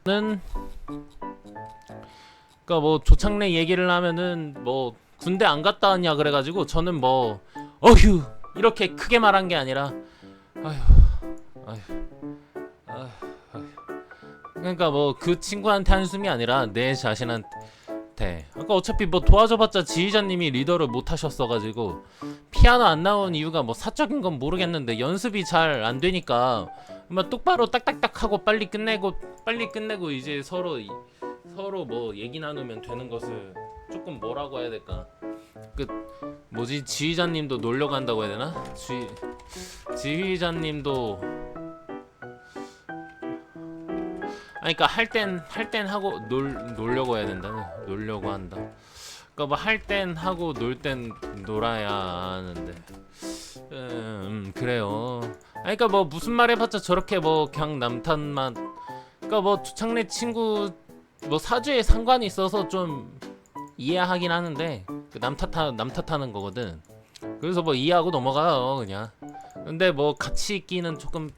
는 그니까 뭐 조창래 얘기를 하면은 뭐 군대 안 갔다 왔냐 그래가지고 저는 뭐 어휴 이렇게 크게 말한 게 아니라 아휴 아휴 아휴 그러니까 뭐 그 친구한테 한숨이 아니라 내 자신한테. 그러니까 어차피 뭐 도와줘봤자 지휘자님이 리더를 못 하셨어가지고 피아노 안 나온 이유가 뭐 사적인 건 모르겠는데 연습이 잘 안 되니까 뭐 똑바로 딱딱딱 하고 빨리 끝내고 이제 서로 뭐 얘기 나누면 되는 것을 조금 뭐라고 해야 될까? 그 뭐지 지휘자님도 놀려고 한다고 해야 되나? 지휘자님도 그러니까 할 땐 하고 놀려고 해야 된다. 놀려고 한다. 그러니까 뭐 할 땐 하고 놀 땐 놀아야 하는데. 그래요. 그러니까 뭐 무슨 말 해봤자 저렇게 뭐 그냥 남탓만. 그러니까 뭐 조창래 친구 뭐 사주에 상관이 있어서 좀 이해하긴 하는데 그 남탓하는 거거든. 그래서 뭐 이해하고 넘어가요 그냥. 근데 뭐 같이 있기는 조금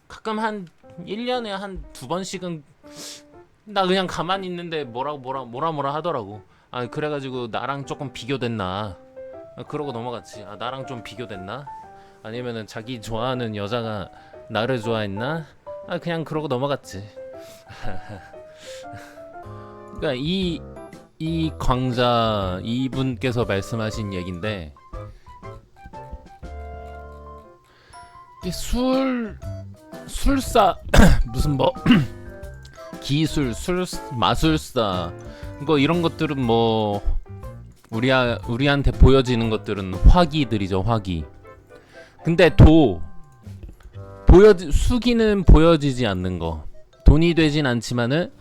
가끔 한 1년에 한 2번씩은 나 그냥 가만히 있는데 뭐라 하더라고. 그래가지고 나랑 조금 비교됐나. 그러고 넘어갔지. 나랑 좀 비교됐나? 아니면은 자기 좋아하는 여자가 나를 좋아했나? 그냥 그러고 넘어갔지. 그러니까 이 광자 이분께서 말씀하신 얘긴데 술사 무슨 뭐 기술 마술사 뭐 이런 것들은 뭐 우리한테 보여지는 것들은 화기들이죠. 화기. 근데 수기는 보여지지 않는 거. 돈이 되진 않지만은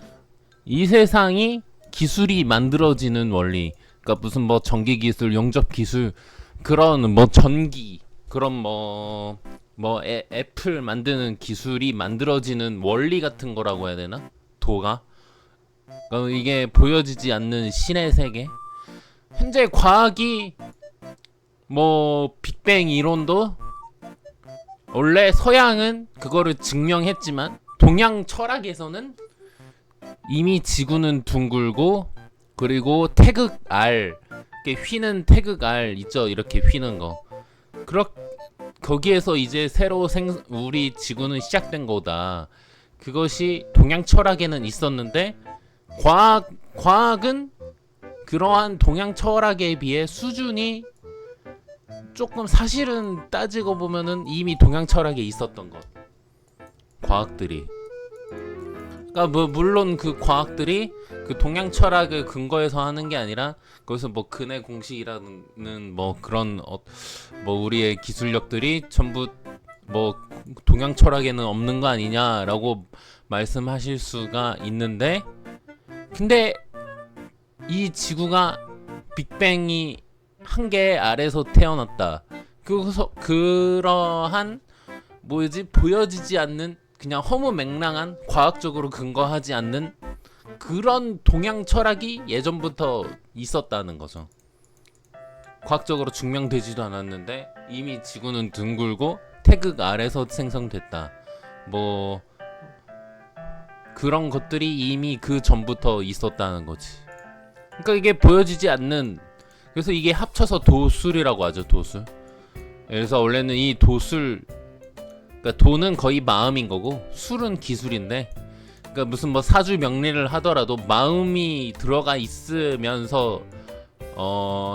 이 세상이 기술이 만들어지는 원리. 그러니까 무슨 뭐 전기 기술, 용접 기술 그런 뭐 전기 그런 뭐 애플 만드는 기술이 만들어지는 원리 같은 거라고 해야 되나? 도가? 그러니까 이게 보여지지 않는 신의 세계? 현재 과학이 뭐 빅뱅 이론도 원래 서양은 그거를 증명했지만 동양 철학에서는 이미 지구는 둥글고 그리고 태극알 이렇게 휘는 태극알 있죠? 이렇게 휘는 거. 거기에서 이제 새로 우리 지구는 시작된 거다. 그것이 동양 철학에는 있었는데 과학은 그러한 동양 철학에 비해 수준이 조금 사실은 따지고 보면은 이미 동양 철학에 있었던 것. 과학들이. 그러니까 뭐 물론 그 과학들이 그 동양 철학을 근거해서 하는 게 아니라 거기서 뭐 근해 공식이라는 뭐 그런 뭐 우리의 기술력들이 전부 뭐 동양 철학에는 없는 거 아니냐라고 말씀하실 수가 있는데 근데 이 지구가 빅뱅이 한 개 아래서 태어났다. 그러한 뭐지 보여지지 않는 그냥 허무맹랑한 과학적으로 근거하지 않는 그런 동양 철학이 예전부터 있었다는 거죠. 과학적으로 증명되지도 않았는데 이미 지구는 둥글고 태극 아래서 생성됐다. 뭐 그런 것들이 이미 그 전부터 있었다는 거지. 그러니까 이게 보여지지 않는 그래서 이게 합쳐서 도술이라고 하죠. 도술. 그래서 원래는 이 도술 그러니까 도는 거의 마음인 거고 술은 기술인데 그러니까 무슨 뭐 사주 명리를 하더라도 마음이 들어가 있으면서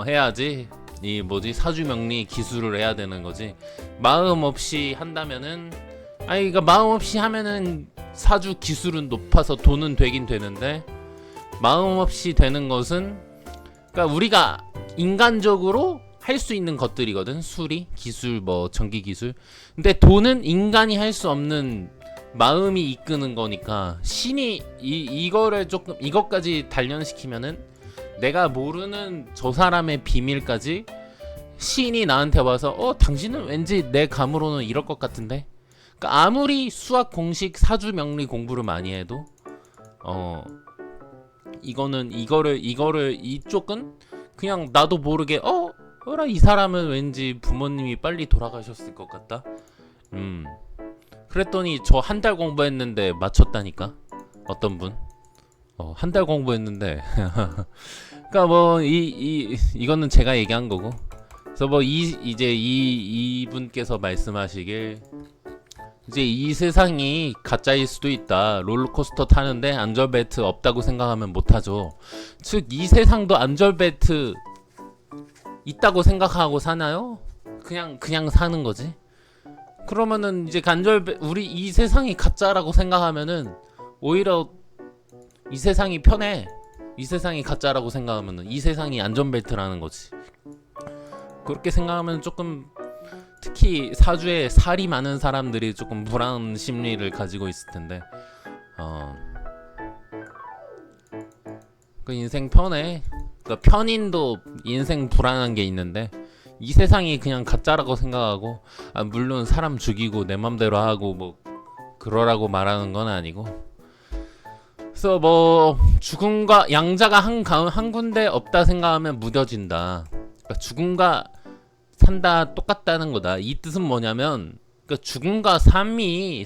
해야지 이 뭐지 사주 명리 기술을 해야 되는 거지. 마음 없이 한다면은 그러니까 마음 없이 하면은 사주 기술은 높아서 도는 되긴 되는데 마음 없이 되는 것은 그러니까 우리가 인간적으로 할 수 있는 것들이거든. 수리, 기술, 뭐 전기 기술. 근데 돈은 인간이 할 수 없는 마음이 이끄는 거니까 신이 이거를 조금 이것까지 단련시키면은 내가 모르는 저 사람의 비밀까지 신이 나한테 와서 당신은 왠지 내 감으로는 이럴 것 같은데. 그러니까 아무리 수학 공식 사주 명리 공부를 많이 해도 이거를 이쪽은 그냥 나도 모르게 이 사람은 왠지 부모님이 빨리 돌아가셨을 것 같다. 그랬더니 저 한 달 공부했는데 맞췄다니까. 어떤 분? 한 달 공부했는데 그러니까 뭐 이거는 제가 얘기한 거고. 그래서 뭐 이제 이분께서 말씀하시길 이제 이 세상이 가짜일 수도 있다. 롤러코스터 타는데 안전벨트 없다고 생각하면 못하죠. 즉 이 세상도 안전벨트 있다고 생각하고 사나요? 그냥 사는 거지. 그러면은 이제 우리 이 세상이 가짜라고 생각하면은 오히려 이 세상이 편해. 이 세상이 가짜라고 생각하면은 이 세상이 안전벨트라는 거지. 그렇게 생각하면 조금 특히 사주에 살이 많은 사람들이 조금 불안 심리를 가지고 있을 텐데 그 인생 편해. 그러니까 편인도 인생 불안한 게 있는데 이 세상이 그냥 가짜라고 생각하고 물론 사람 죽이고 내 맘대로 하고 뭐 그러라고 말하는 건 아니고 그래서 뭐 죽음과 양자가 한 군데 없다 생각하면 무뎌진다. 그러니까 죽음과 산다 똑같다는 거다. 이 뜻은 뭐냐면 그러니까 죽음과 삶이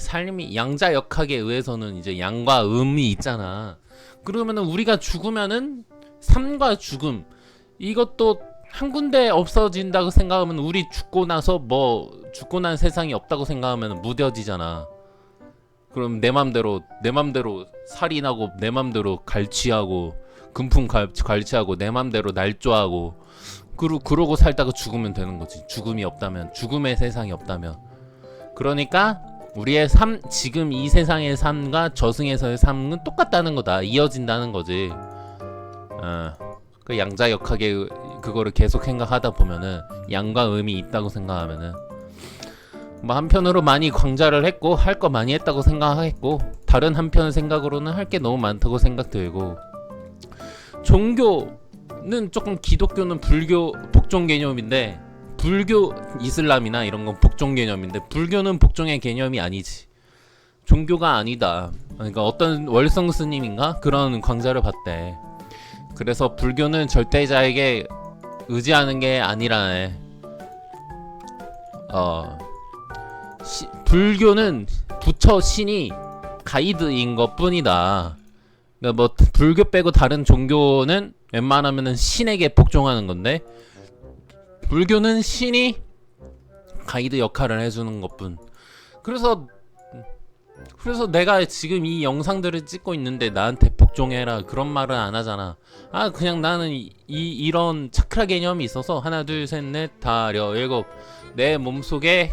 양자역학에 의해서는 이제 양과 음이 있잖아. 그러면은 우리가 죽으면은 삶과 죽음 이것도 한 군데 없어진다고 생각하면 우리 죽고 난 세상이 없다고 생각하면 무뎌지잖아. 그럼 내 맘대로 살인하고 내 맘대로 갈취하고 금품 갈취하고 내 맘대로 날조하고 그러고 살다가 죽으면 되는 거지. 죽음이 없다면, 죽음의 세상이 없다면. 그러니까 우리의 삶, 지금 이 세상의 삶과 저승에서의 삶은 똑같다는 거다. 이어진다는 거지. 그 양자역학의 그거를 계속 생각하다 보면은 양과 음이 있다고 생각하면은 뭐 한편으로 많이 광자를 했고 할 거 많이 했다고 생각하겠고 다른 한편 생각으로는 할 게 너무 많다고 생각되고 종교는 조금 기독교는 불교 복종 개념인데 불교 이슬람이나 이런 건 복종 개념인데 불교는 복종의 개념이 아니지. 종교가 아니다. 그러니까 어떤 월성 스님인가 그런 광자를 봤대. 그래서 불교는 절대자에게 의지하는 게 아니라네. 불교는 부처 신이 가이드인 것 뿐이다. 그러니까 뭐 불교 빼고 다른 종교는 웬만하면은 신에게 복종하는 건데 불교는 신이 가이드 역할을 해주는 것뿐. 그래서 내가 지금 이 영상들을 찍고 있는데 나한테 복종해라 그런 말은 안 하잖아. 그냥 나는 이런 차크라 개념이 있어서 하나 둘 셋 넷 다려 일곱 내 몸속에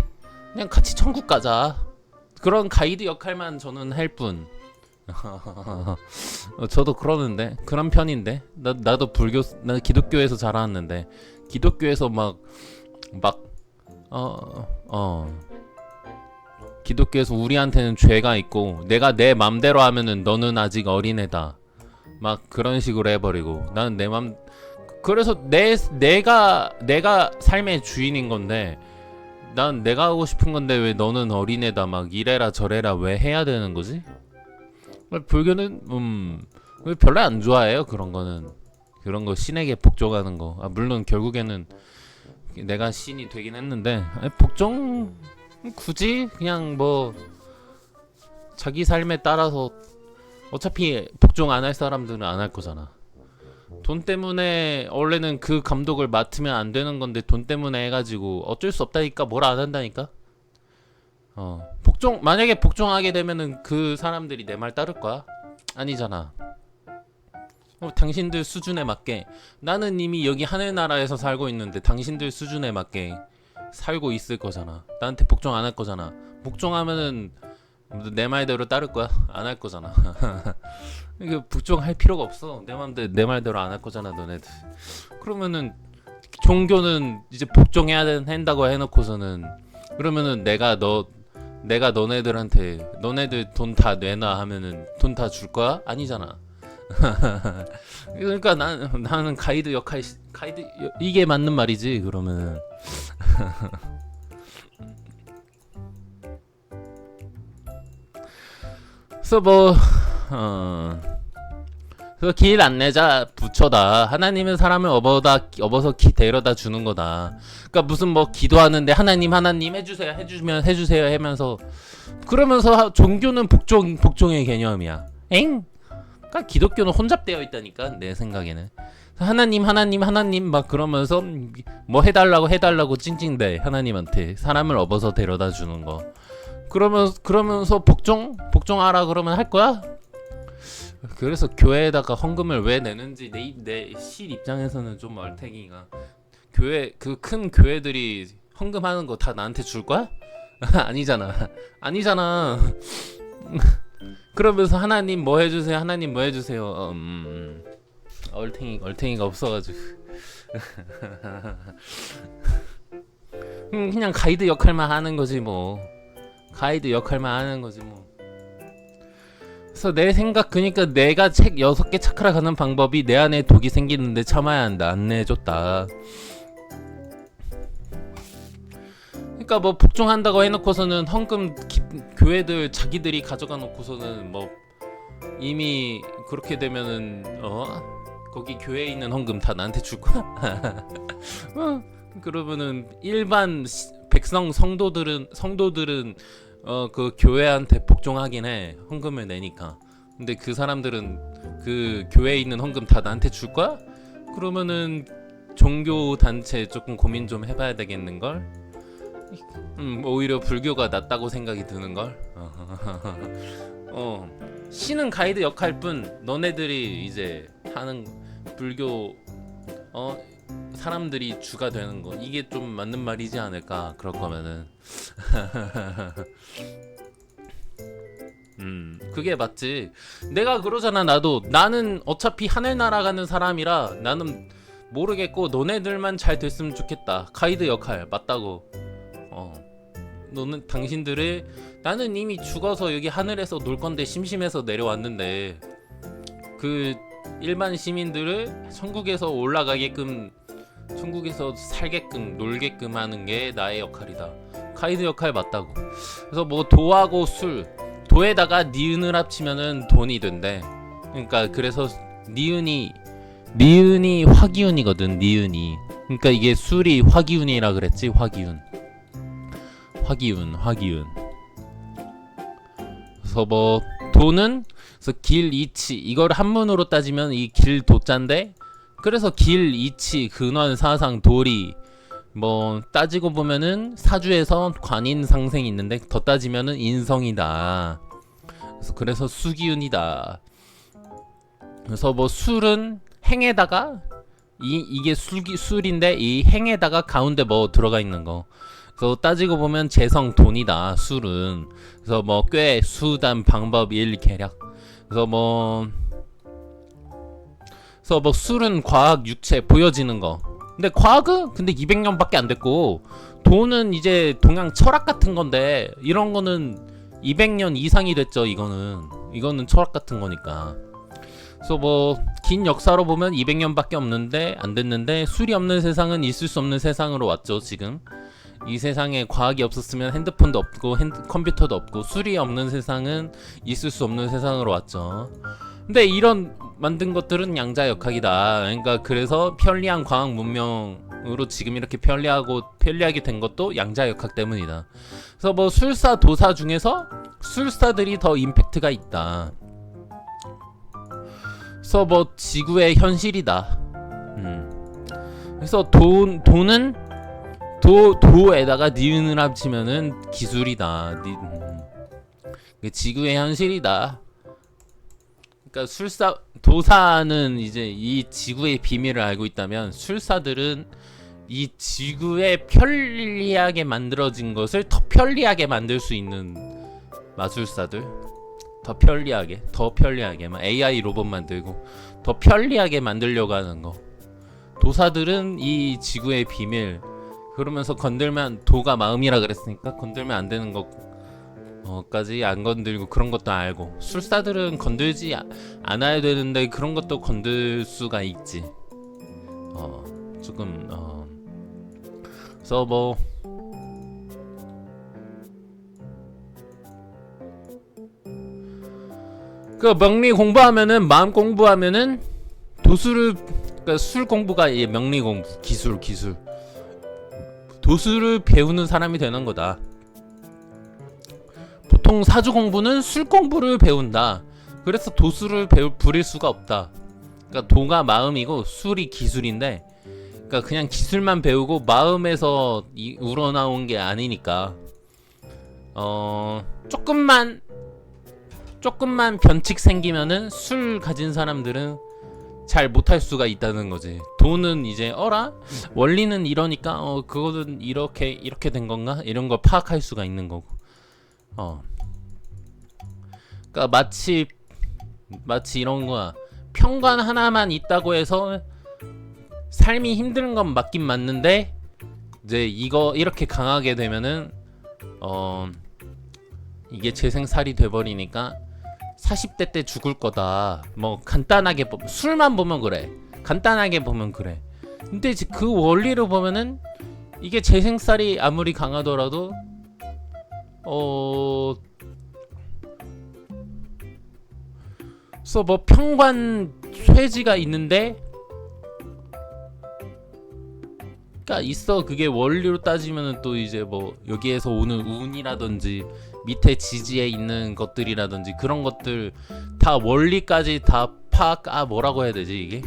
그냥 같이 천국 가자 그런 가이드 역할만 저는 할 뿐. 저도 그러는데 그런 편인데 나도 나 기독교에서 자라왔는데 기독교에서 기독교에서 우리한테는 죄가 있고 내가 내 맘대로 하면은 너는 아직 어린애다 막 그런 식으로 해버리고 나는 내 맘 그래서 내가 삶의 주인인 건데 난 내가 하고 싶은 건데 왜 너는 어린애다 막 이래라 저래라 왜 해야 되는 거지? 불교는 별로 안 좋아해요. 그런 거는 그런 거 신에게 복종하는 거. 물론 결국에는 내가 신이 되긴 했는데 복종 굳이 그냥 뭐 자기 삶에 따라서 어차피 복종 안 할 사람들은 안 할 거잖아. 돈 때문에 원래는 그 감독을 맡으면 안 되는 건데 돈 때문에 해가지고 어쩔 수 없다니까 뭘 안 한다니까. 만약에 복종하게 되면은 그 사람들이 내 말 따를 거야? 아니잖아. 당신들 수준에 맞게 나는 이미 여기 하늘나라에서 살고 있는데 당신들 수준에 맞게 살고 있을 거잖아. 나한테 복종 안 할 거잖아. 복종하면은 내 말대로 따를 거야? 안 할 거잖아. 이거 복종할 필요가 없어. 내 말대로 안 할 거잖아, 너네들. 그러면은 종교는 이제 복종해야 된다고 해놓고서는 그러면은 내가 너네들한테 너네들 돈 다 내놔 하면은 돈 다 줄 거야? 아니잖아. 그러니까 나는 가이드 이게 맞는 말이지. 그러면은 그래서 그래서 길 안내자 부처다. 하나님은 사람을 업어서 데려다 주는 거다. 그러니까 무슨 기도하는데 하나님 해주세요 하면서 그러면서 종교는 복종의 개념이야. 엥? 그러니까 기독교는 혼잡되어 있다니까 내 생각에는. 하나님 하나님 하나님 막 그러면서 뭐 해달라고 찡찡대 하나님한테 사람을 업어서 데려다 주는 거. 그러면서 복종하라 그러면 할 거야? 그래서 교회에다가 헌금을 왜 내는지 내 실 입장에서는 좀 얼탱이가. 교회 그 큰 교회들이 헌금하는 거 다 나한테 줄 거야? 아니잖아. 그러면서 하나님 뭐 해주세요 하나님 뭐 해주세요. 얼탱이가 없어가지고 그냥 가이드 역할만 하는 거지 뭐. 그래서 내 생각 그니까 내가 책 6개 차크라 가는 방법이 내 안에 독이 생기는데 참아야 한다. 안 내줬다. 그러니까 뭐 복종한다고 해놓고서는 헌금 교회들 자기들이 가져가 놓고서는 뭐 이미 그렇게 되면은 거기 교회에 있는 헌금 다 나한테 줄 거야? 그러면은 일반 백성 성도들은 그 교회한테 복종하긴 해. 헌금을 내니까. 근데 그 사람들은 그 교회에 있는 헌금 다 나한테 줄 거야? 그러면은 종교 단체 조금 고민 좀 해봐야 되겠는 걸. 오히려 불교가 낫다고 생각이 드는 걸. 신은 가이드 역할 뿐 너네들이 이제 하는 불교 사람들이 주가 되는 거 이게 좀 맞는 말이지 않을까. 그럴 거면은 그게 맞지. 내가 그러잖아. 나는 어차피 하늘 날아가는 사람이라 나는 모르겠고 너네들만 잘 됐으면 좋겠다. 가이드 역할 맞다고. 너는 당신들을 나는 이미 죽어서 여기 하늘에서 놀 건데 심심해서 내려왔는데 그 일반 시민들을 천국에서 올라가게끔 천국에서 살게끔 놀게끔 하는 게 나의 역할이다. 가이드 역할 맞다고. 그래서 뭐 도하고 도에다가 니은을 합치면은 돈이 된대. 그러니까 그래서 니은이 화기운이거든. 니은이. 그러니까 이게 술이 화기운이라 그랬지. 화기운. 그래서 뭐 도는 그래서 길 이치 이걸 한문으로 따지면 이 길 도자인데 그래서 길 이치 근원 사상 도리 뭐 따지고 보면은 사주에서 관인 상생이 있는데 더 따지면은 인성이다. 그래서 수기운이다. 그래서 뭐 술은 행에다가 이게 술인데 이 행에다가 가운데 뭐 들어가 있는 거. 그래서 따지고 보면 재성 돈이다. 술은. 그래서 뭐 꽤 수단 방법 일 계략. 그래서 뭐 술은 과학 육체 보여지는 거. 근데 과학은 근데 200년밖에 안 됐고 돈은 이제 동양 철학 같은 건데 이런 거는 200년 이상이 됐죠. 이거는 철학 같은 거니까. 그래서 뭐 긴 역사로 보면 200년밖에 안 됐는데 술이 없는 세상은 있을 수 없는 세상으로 왔죠. 지금 이 세상에 과학이 없었으면 핸드폰도 없고 컴퓨터도 없고 술이 없는 세상은 있을 수 없는 세상으로 왔죠. 근데 이런 만든 것들은 양자역학이다. 그러니까 그래서 편리한 과학 문명으로 지금 이렇게 편리하게 된 것도 양자역학 때문이다. 그래서 뭐 술사 도사 중에서 술사들이 더 임팩트가 있다. 그래서 뭐 지구의 현실이다. 그래서 돈은 도에다가 니은을 합치면은 기술이다. 지구의 현실이다. 그러니까 도사는 이제 이 지구의 비밀을 알고 있다면 술사들은 이 지구에 편리하게 만들어진 것을 더 편리하게 만들 수 있는 마술사들. 더 편리하게 막 AI 로봇 만들고 더 편리하게 만들려고 하는 거. 도사들은 이 지구의 비밀 그러면서 건들면 도가 마음이라 그랬으니까 건들면 안 되는 것까지 안 건들고 그런 것도 알고. 술사들은 건들지 않아야 되는데 그런 것도 건들 수가 있지. 조금 그래서 뭐 그 명리 공부하면은 마음 공부하면은 그러니까 술 공부가 명리 공부 기술 도수를 배우는 사람이 되는 거다. 보통 사주 공부는 술 공부를 배운다. 그래서 도술을 부릴 수가 없다. 그러니까 도가 마음이고 술이 기술인데, 그러니까 그냥 기술만 배우고 마음에서 우러나온 게 아니니까 조금만 변칙 생기면은 술 가진 사람들은 잘 못할 수가 있다는 거지. 도는 이제 어라? 원리는 이러니까 그거는 이렇게 된 건가? 이런 걸 파악할 수가 있는 거고. 그러니까 마치 이런 거야. 평관 하나만 있다고 해서 삶이 힘든 건 맞긴 맞는데, 이제 이거 이렇게 강하게 되면은 이게 재생살이 돼버리니까 40대 때 죽을 거다. 뭐 간단하게 술만 보면 그래. 간단하게 보면 그래. 근데 그 원리로 보면은 이게 재생살이 아무리 강하더라도 그래서 뭐 평관 쇠지가 있는데, 그러니까 있어. 그게 원리로 따지면은 또 이제 뭐 여기에서 오는 운이라든지 밑에 지지에 있는 것들이라든지 그런 것들 다 원리까지 다 뭐라고 해야 되지 이게?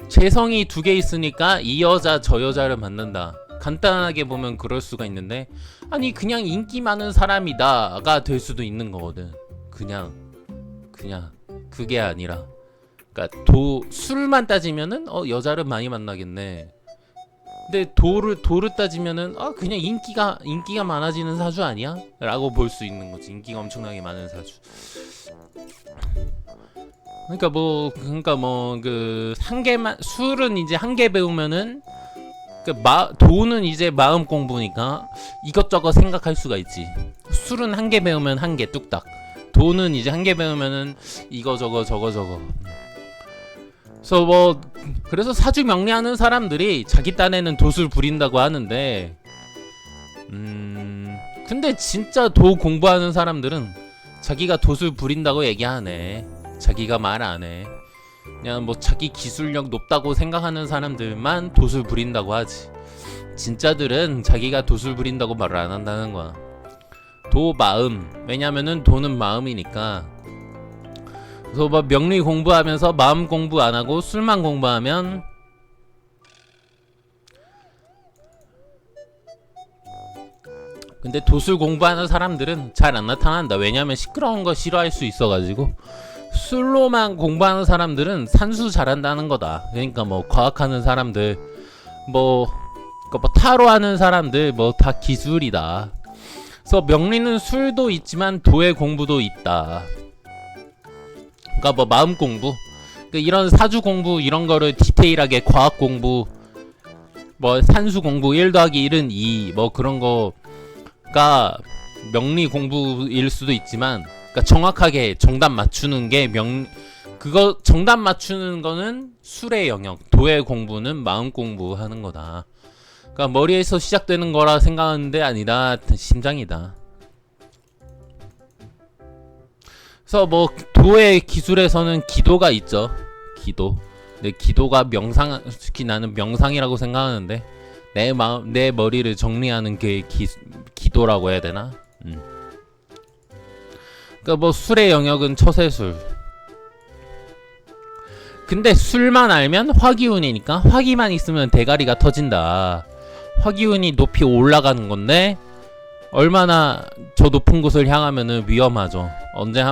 재성이 두 개 있으니까 이 여자 저 여자를 만난다. 간단하게 보면 그럴 수가 있는데, 아니 그냥 인기 많은 사람이다가 될 수도 있는 거거든. 그냥 그게 아니라, 그러니까 술만 따지면은 여자를 많이 만나겠네. 근데 도를 따지면은 그냥 인기가 많아지는 사주 아니야? 라고 볼 수 있는 거지. 인기가 엄청나게 많은 사주. 그러니까 그 한 개만, 술은 이제 한 개 배우면은 도는 이제 마음 공부니까 이것저것 생각할 수가 있지. 술은 한 개 배우면 한 개 뚝딱. 도는 이제 한 개 배우면은 이거 저거. 그래서 사주 명리하는 사람들이 자기 딴에는 도술 부린다고 하는데, 근데 진짜 도 공부하는 사람들은 자기가 도술 부린다고 얘기하네. 자기가 말 안 해. 그냥 뭐 자기 기술력 높다고 생각하는 사람들만 도술 부린다고 하지. 진짜들은 자기가 도술 부린다고 말을 안 한다는 거야. 도 마음. 왜냐면은 도는 마음이니까. 그래서 뭐 명리 공부하면서 마음 공부 안 하고 술만 공부하면 근데 도술 공부하는 사람들은 잘 안 나타난다. 왜냐면 시끄러운 거 싫어할 수 있어가지고. 술로만 공부하는 사람들은 산수 잘한다는 거다. 그러니까 뭐 과학하는 사람들, 뭐 타로 하는 사람들 뭐 다 기술이다. 그래서 명리는 술도 있지만 도의 공부도 있다. 그러니까 뭐 마음 공부, 그러니까 이런 사주 공부 이런 거를 디테일하게 과학 공부, 뭐 산수 공부 1 더하기 1은 2 뭐 그런 거가 명리 공부일 수도 있지만, 그러니까 정확하게 정답 맞추는 게 그거 정답 맞추는 거는 술의 영역, 도의 공부는 마음 공부하는 거다. 그러니까 머리에서 시작되는 거라 생각하는데 아니다. 심장이다. 그래서 뭐 도의 기술에서는 기도가 있죠. 기도. 근데 기도가 특히 나는 명상이라고 생각하는데, 내 머리를 정리하는 게 기도라고 해야 되나? 그러니까 뭐 술의 영역은 처세술. 근데 술만 알면 화기운이니까, 화기만 있으면 대가리가 터진다. 화기운이 높이 올라가는 건데 얼마나 저 높은 곳을 향하면은 위험하죠. 언제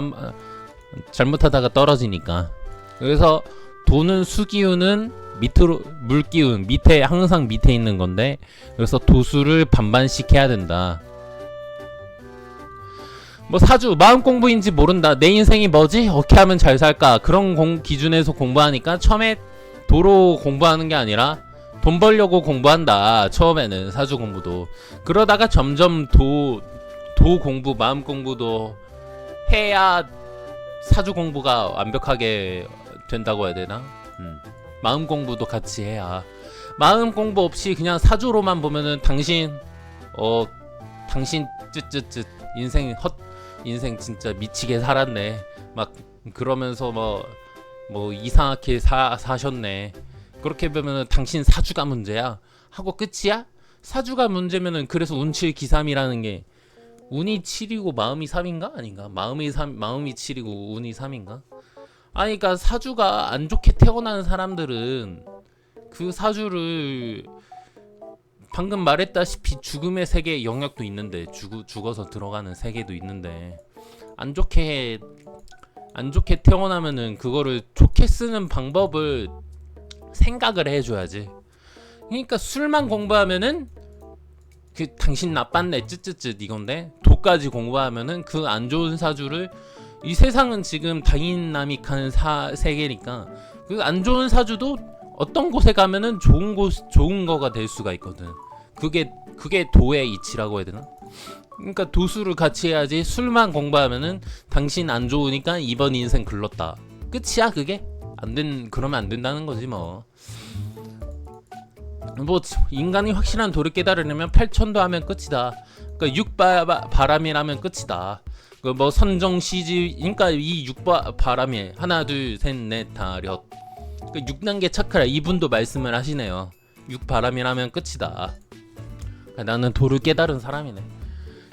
잘못하다가 떨어지니까. 그래서 도는 수기운은 밑으로, 물기운 밑에, 항상 밑에 있는 건데, 그래서 도수를 반반씩 해야 된다. 뭐 사주 마음 공부인지 모른다. 내 인생이 뭐지? 어떻게 하면 잘 살까? 그런 기준에서 공부하니까 처음에 도로 공부하는 게 아니라 돈 벌려고 공부한다. 처음에는 사주 공부도. 그러다가 점점 도 공부, 마음 공부도 해야 사주 공부가 완벽하게 된다고 해야 되나? 마음 공부도 같이 해야. 마음 공부 없이 그냥 사주로만 보면은 당신 쯧쯧쯧 인생 진짜 미치게 살았네. 막 그러면서 뭐 이상하게 사셨네. 그렇게 보면은 당신 사주가 문제야 하고 끝이야? 사주가 문제면은 그래서 운칠기삼이라는 게 운이 7이고 마음이 3인가? 아닌가? 마음이 7이고 운이 3인가? 아니 그러니까 사주가 안 좋게 태어난 사람들은 그 사주를 방금 말했다시피 죽음의 세계 영역도 있는데 죽어서 들어가는 세계도 있는데 안 좋게 태어나면은 그거를 좋게 쓰는 방법을 생각을 해줘야지. 그러니까 술만 공부하면은 그 당신 나빴네 쯧쯧쯧 이건데 도까지 공부하면은 그 안 좋은 사주를 이 세상은 지금 다이나믹한 세계니까 그 안 좋은 사주도 어떤 곳에 가면은 좋은 거가 될 수가 있거든. 그게 도의 이치라고 해야 되나? 그러니까 도수를 같이 해야지. 술만 공부하면은 당신 안 좋으니까 이번 인생 글렀다. 끝이야 그게? 그러면 안 된다는 거지 뭐. 뭐 인간이 확실한 도를 깨달으려면 8천도 하면 끝이다. 그러니까 육바람이라면 끝이다. 그 뭐 선정시지 그러니까 이 육바람이 하나 둘 셋 넷 다섯 그 6단계 차크라 이분도 말씀을 하시네요. 육바람이라면 끝이다. 나는 도를 깨달은 사람이네.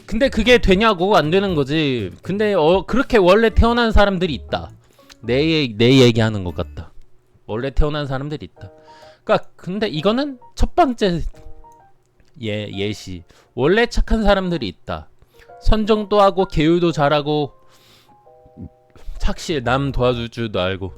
근데 그게 되냐고 안 되는 거지. 근데 그렇게 원래 태어난 사람들이 있다. 내 얘기하는 것 같다. 원래 태어난 사람들이 있다. 그러니까 근데 이거는 첫 번째 예시. 원래 착한 사람들이 있다. 선정도 하고 계율도 잘하고 착실 남 도와줄 줄도 알고.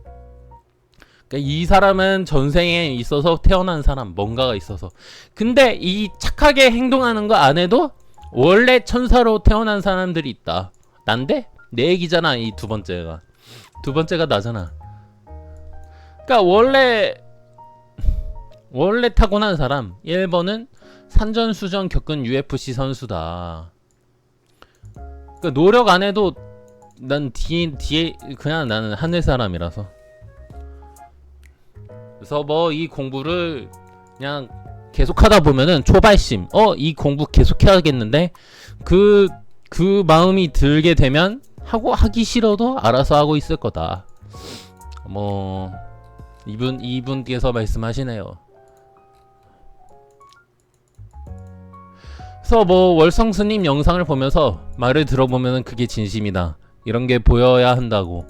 그러니까 이 사람은 전생에 있어서 태어난 사람 뭔가가 있어서. 근데 이 착하게 행동하는 거 안 해도 원래 천사로 태어난 사람들이 있다. 난데? 내 얘기잖아. 이 두 번째가 나잖아. 그러니까 원래 타고난 사람 1번은 산전수전 겪은 UFC 선수다. 그러니까 노력 안 해도 난 뒤에 그냥 나는 하늘 사람이라서. 그래서 뭐 이 공부를 그냥 계속 하다 보면은 초발심 이 공부 계속 해야겠는데 그 마음이 들게 되면 하기 싫어도 알아서 하고 있을 거다. 뭐 이분께서 말씀하시네요. 그래서 뭐 월성스님 영상을 보면서 말을 들어보면은 그게 진심이다. 이런 게 보여야 한다고.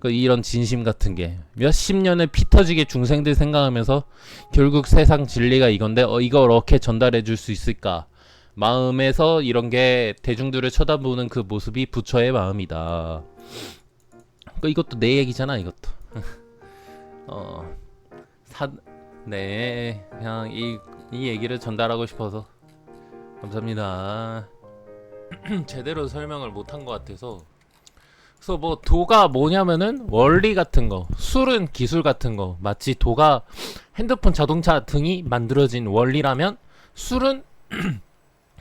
이런 진심 같은 게 몇십 년을 피 터지게 중생들 생각하면서 결국 세상 진리가 이건데 이걸 어떻게 전달해 줄 수 있을까? 마음에서 이런 게 대중들을 쳐다보는 그 모습이 부처의 마음이다. 이것도 내 얘기잖아 이것도. 네 그냥 이 얘기를 전달하고 싶어서 감사합니다. 제대로 설명을 못한 것 같아서. 그래서 뭐 도가 뭐냐면은 원리 같은 거, 술은 기술 같은 거. 마치 도가 핸드폰, 자동차 등이 만들어진 원리라면 술은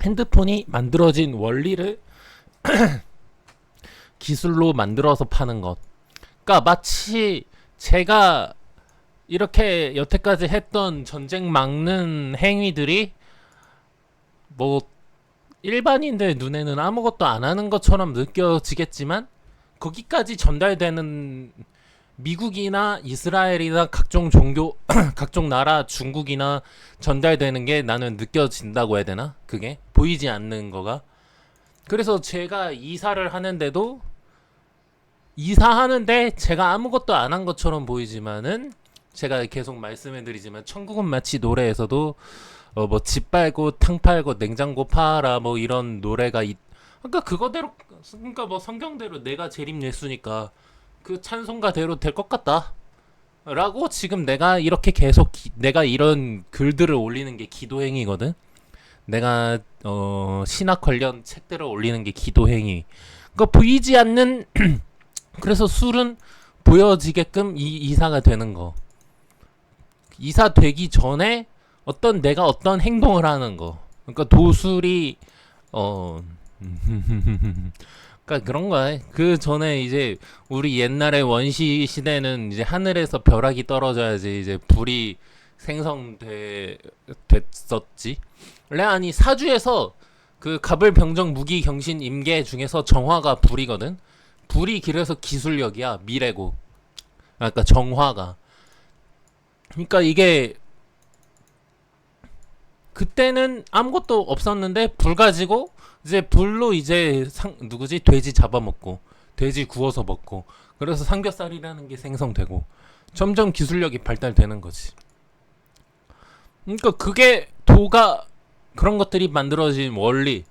핸드폰이 만들어진 원리를 기술로 만들어서 파는 것. 그러니까 마치 제가 이렇게 여태까지 했던 전쟁 막는 행위들이 뭐 일반인들 눈에는 아무것도 안 하는 것처럼 느껴지겠지만 거기까지 전달되는 미국이나 이스라엘이나 각종 종교 각종 나라 중국이나 전달되는 게 나는 느껴진다고 해야 되나? 그게 보이지 않는 거가. 그래서 제가 이사를 하는데도 이사하는데 제가 아무것도 안 한 것처럼 보이지만은 제가 계속 말씀해드리지만 천국은 마치 노래에서도 뭐 집 팔고 탕 팔고 냉장고 팔아 뭐 이런 노래가 그러니까 그거대로 그러니까 뭐 성경대로 내가 재림 예수니까 그 찬송가대로 될 것 같다 라고 지금 내가 이렇게 계속 내가 이런 글들을 올리는 게 기도행위거든. 내가 신학 관련 책들을 올리는 게 기도행위. 그러니까 보이지 않는 그래서 술은 보여지게끔 이사가 되는 거. 이사 되기 전에 내가 어떤 행동을 하는 거. 그러니까 도술이 그러니까 그런 거야. 그 전에 이제 우리 옛날에 원시 시대는 이제 하늘에서 벼락이 떨어져야지 이제 불이 됐었지. 원래 아니 사주에서 그 갑을 병정 무기 경신 임계 중에서 정화가 불이거든. 불이 그래서 기술력이야. 미래고. 그러니까 정화가. 그러니까 이게 그때는 아무것도 없었는데 불 가지고 이제 불로 이제 누구지 돼지 잡아먹고 돼지 구워서 먹고 그래서 삼겹살이라는 게 생성되고 점점 기술력이 발달되는 거지. 그러니까 그게 도가 그런 것들이 만들어진 원리.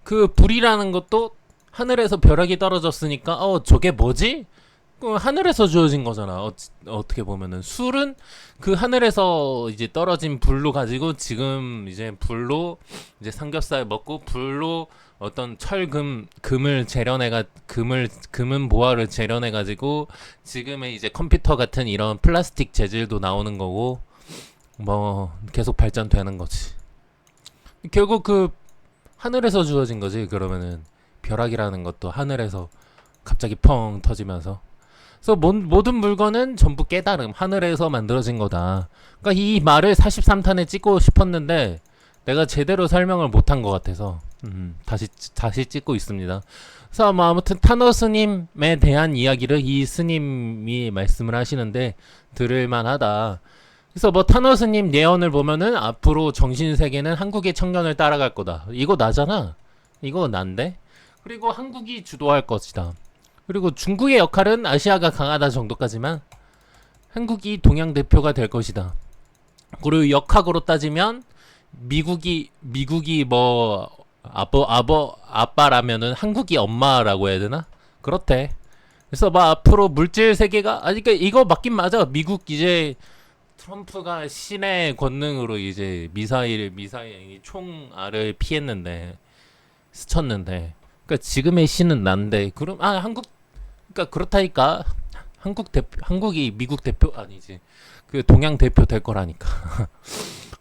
그 불이라는 것도 하늘에서 벼락이 떨어졌으니까 저게 뭐지? 하늘에서 주어진 거잖아. 어떻게 보면은 술은 그 하늘에서 이제 떨어진 불로 가지고 지금 이제 불로 이제 삼겹살 먹고 불로 어떤 금을 재련해가 금은 보화를 재련해 가지고 지금의 이제 컴퓨터 같은 이런 플라스틱 재질도 나오는 거고 뭐 계속 발전되는 거지. 결국 그 하늘에서 주어진 거지. 그러면은 벼락이라는 것도 하늘에서 갑자기 펑 터지면서. 그래서 모든 물건은 전부 깨달음, 하늘에서 만들어진 거다. 그러니까 이 말을 43탄에 찍고 싶었는데 내가 제대로 설명을 못한 것 같아서 다시 찍고 있습니다. 그래서 뭐 아무튼 타노스님에 대한 이야기를 이 스님이 말씀을 하시는데 들을만하다. 그래서 뭐 타노스님 예언을 보면은 앞으로 정신세계는 한국의 청년을 따라갈 거다. 이거 나잖아. 이거 난데. 그리고 한국이 주도할 것이다. 그리고 중국의 역할은 아시아가 강하다 정도까지만 한국이 동양 대표가 될 것이다. 그리고 역학으로 따지면 미국이 뭐 아빠라면은 한국이 엄마라고 해야 되나? 그렇대. 그래서 뭐 앞으로 물질 세계가 그러니까 이거 맞긴 맞아. 미국 이제 트럼프가 신의 권능으로 이제 미사일 총알을 피했는데 스쳤는데 그러니까 지금의 신은 난데 그럼 한국 그러니까 그렇다니까 한국이 미국 대표 아니지 그 동양 대표 될 거라니까.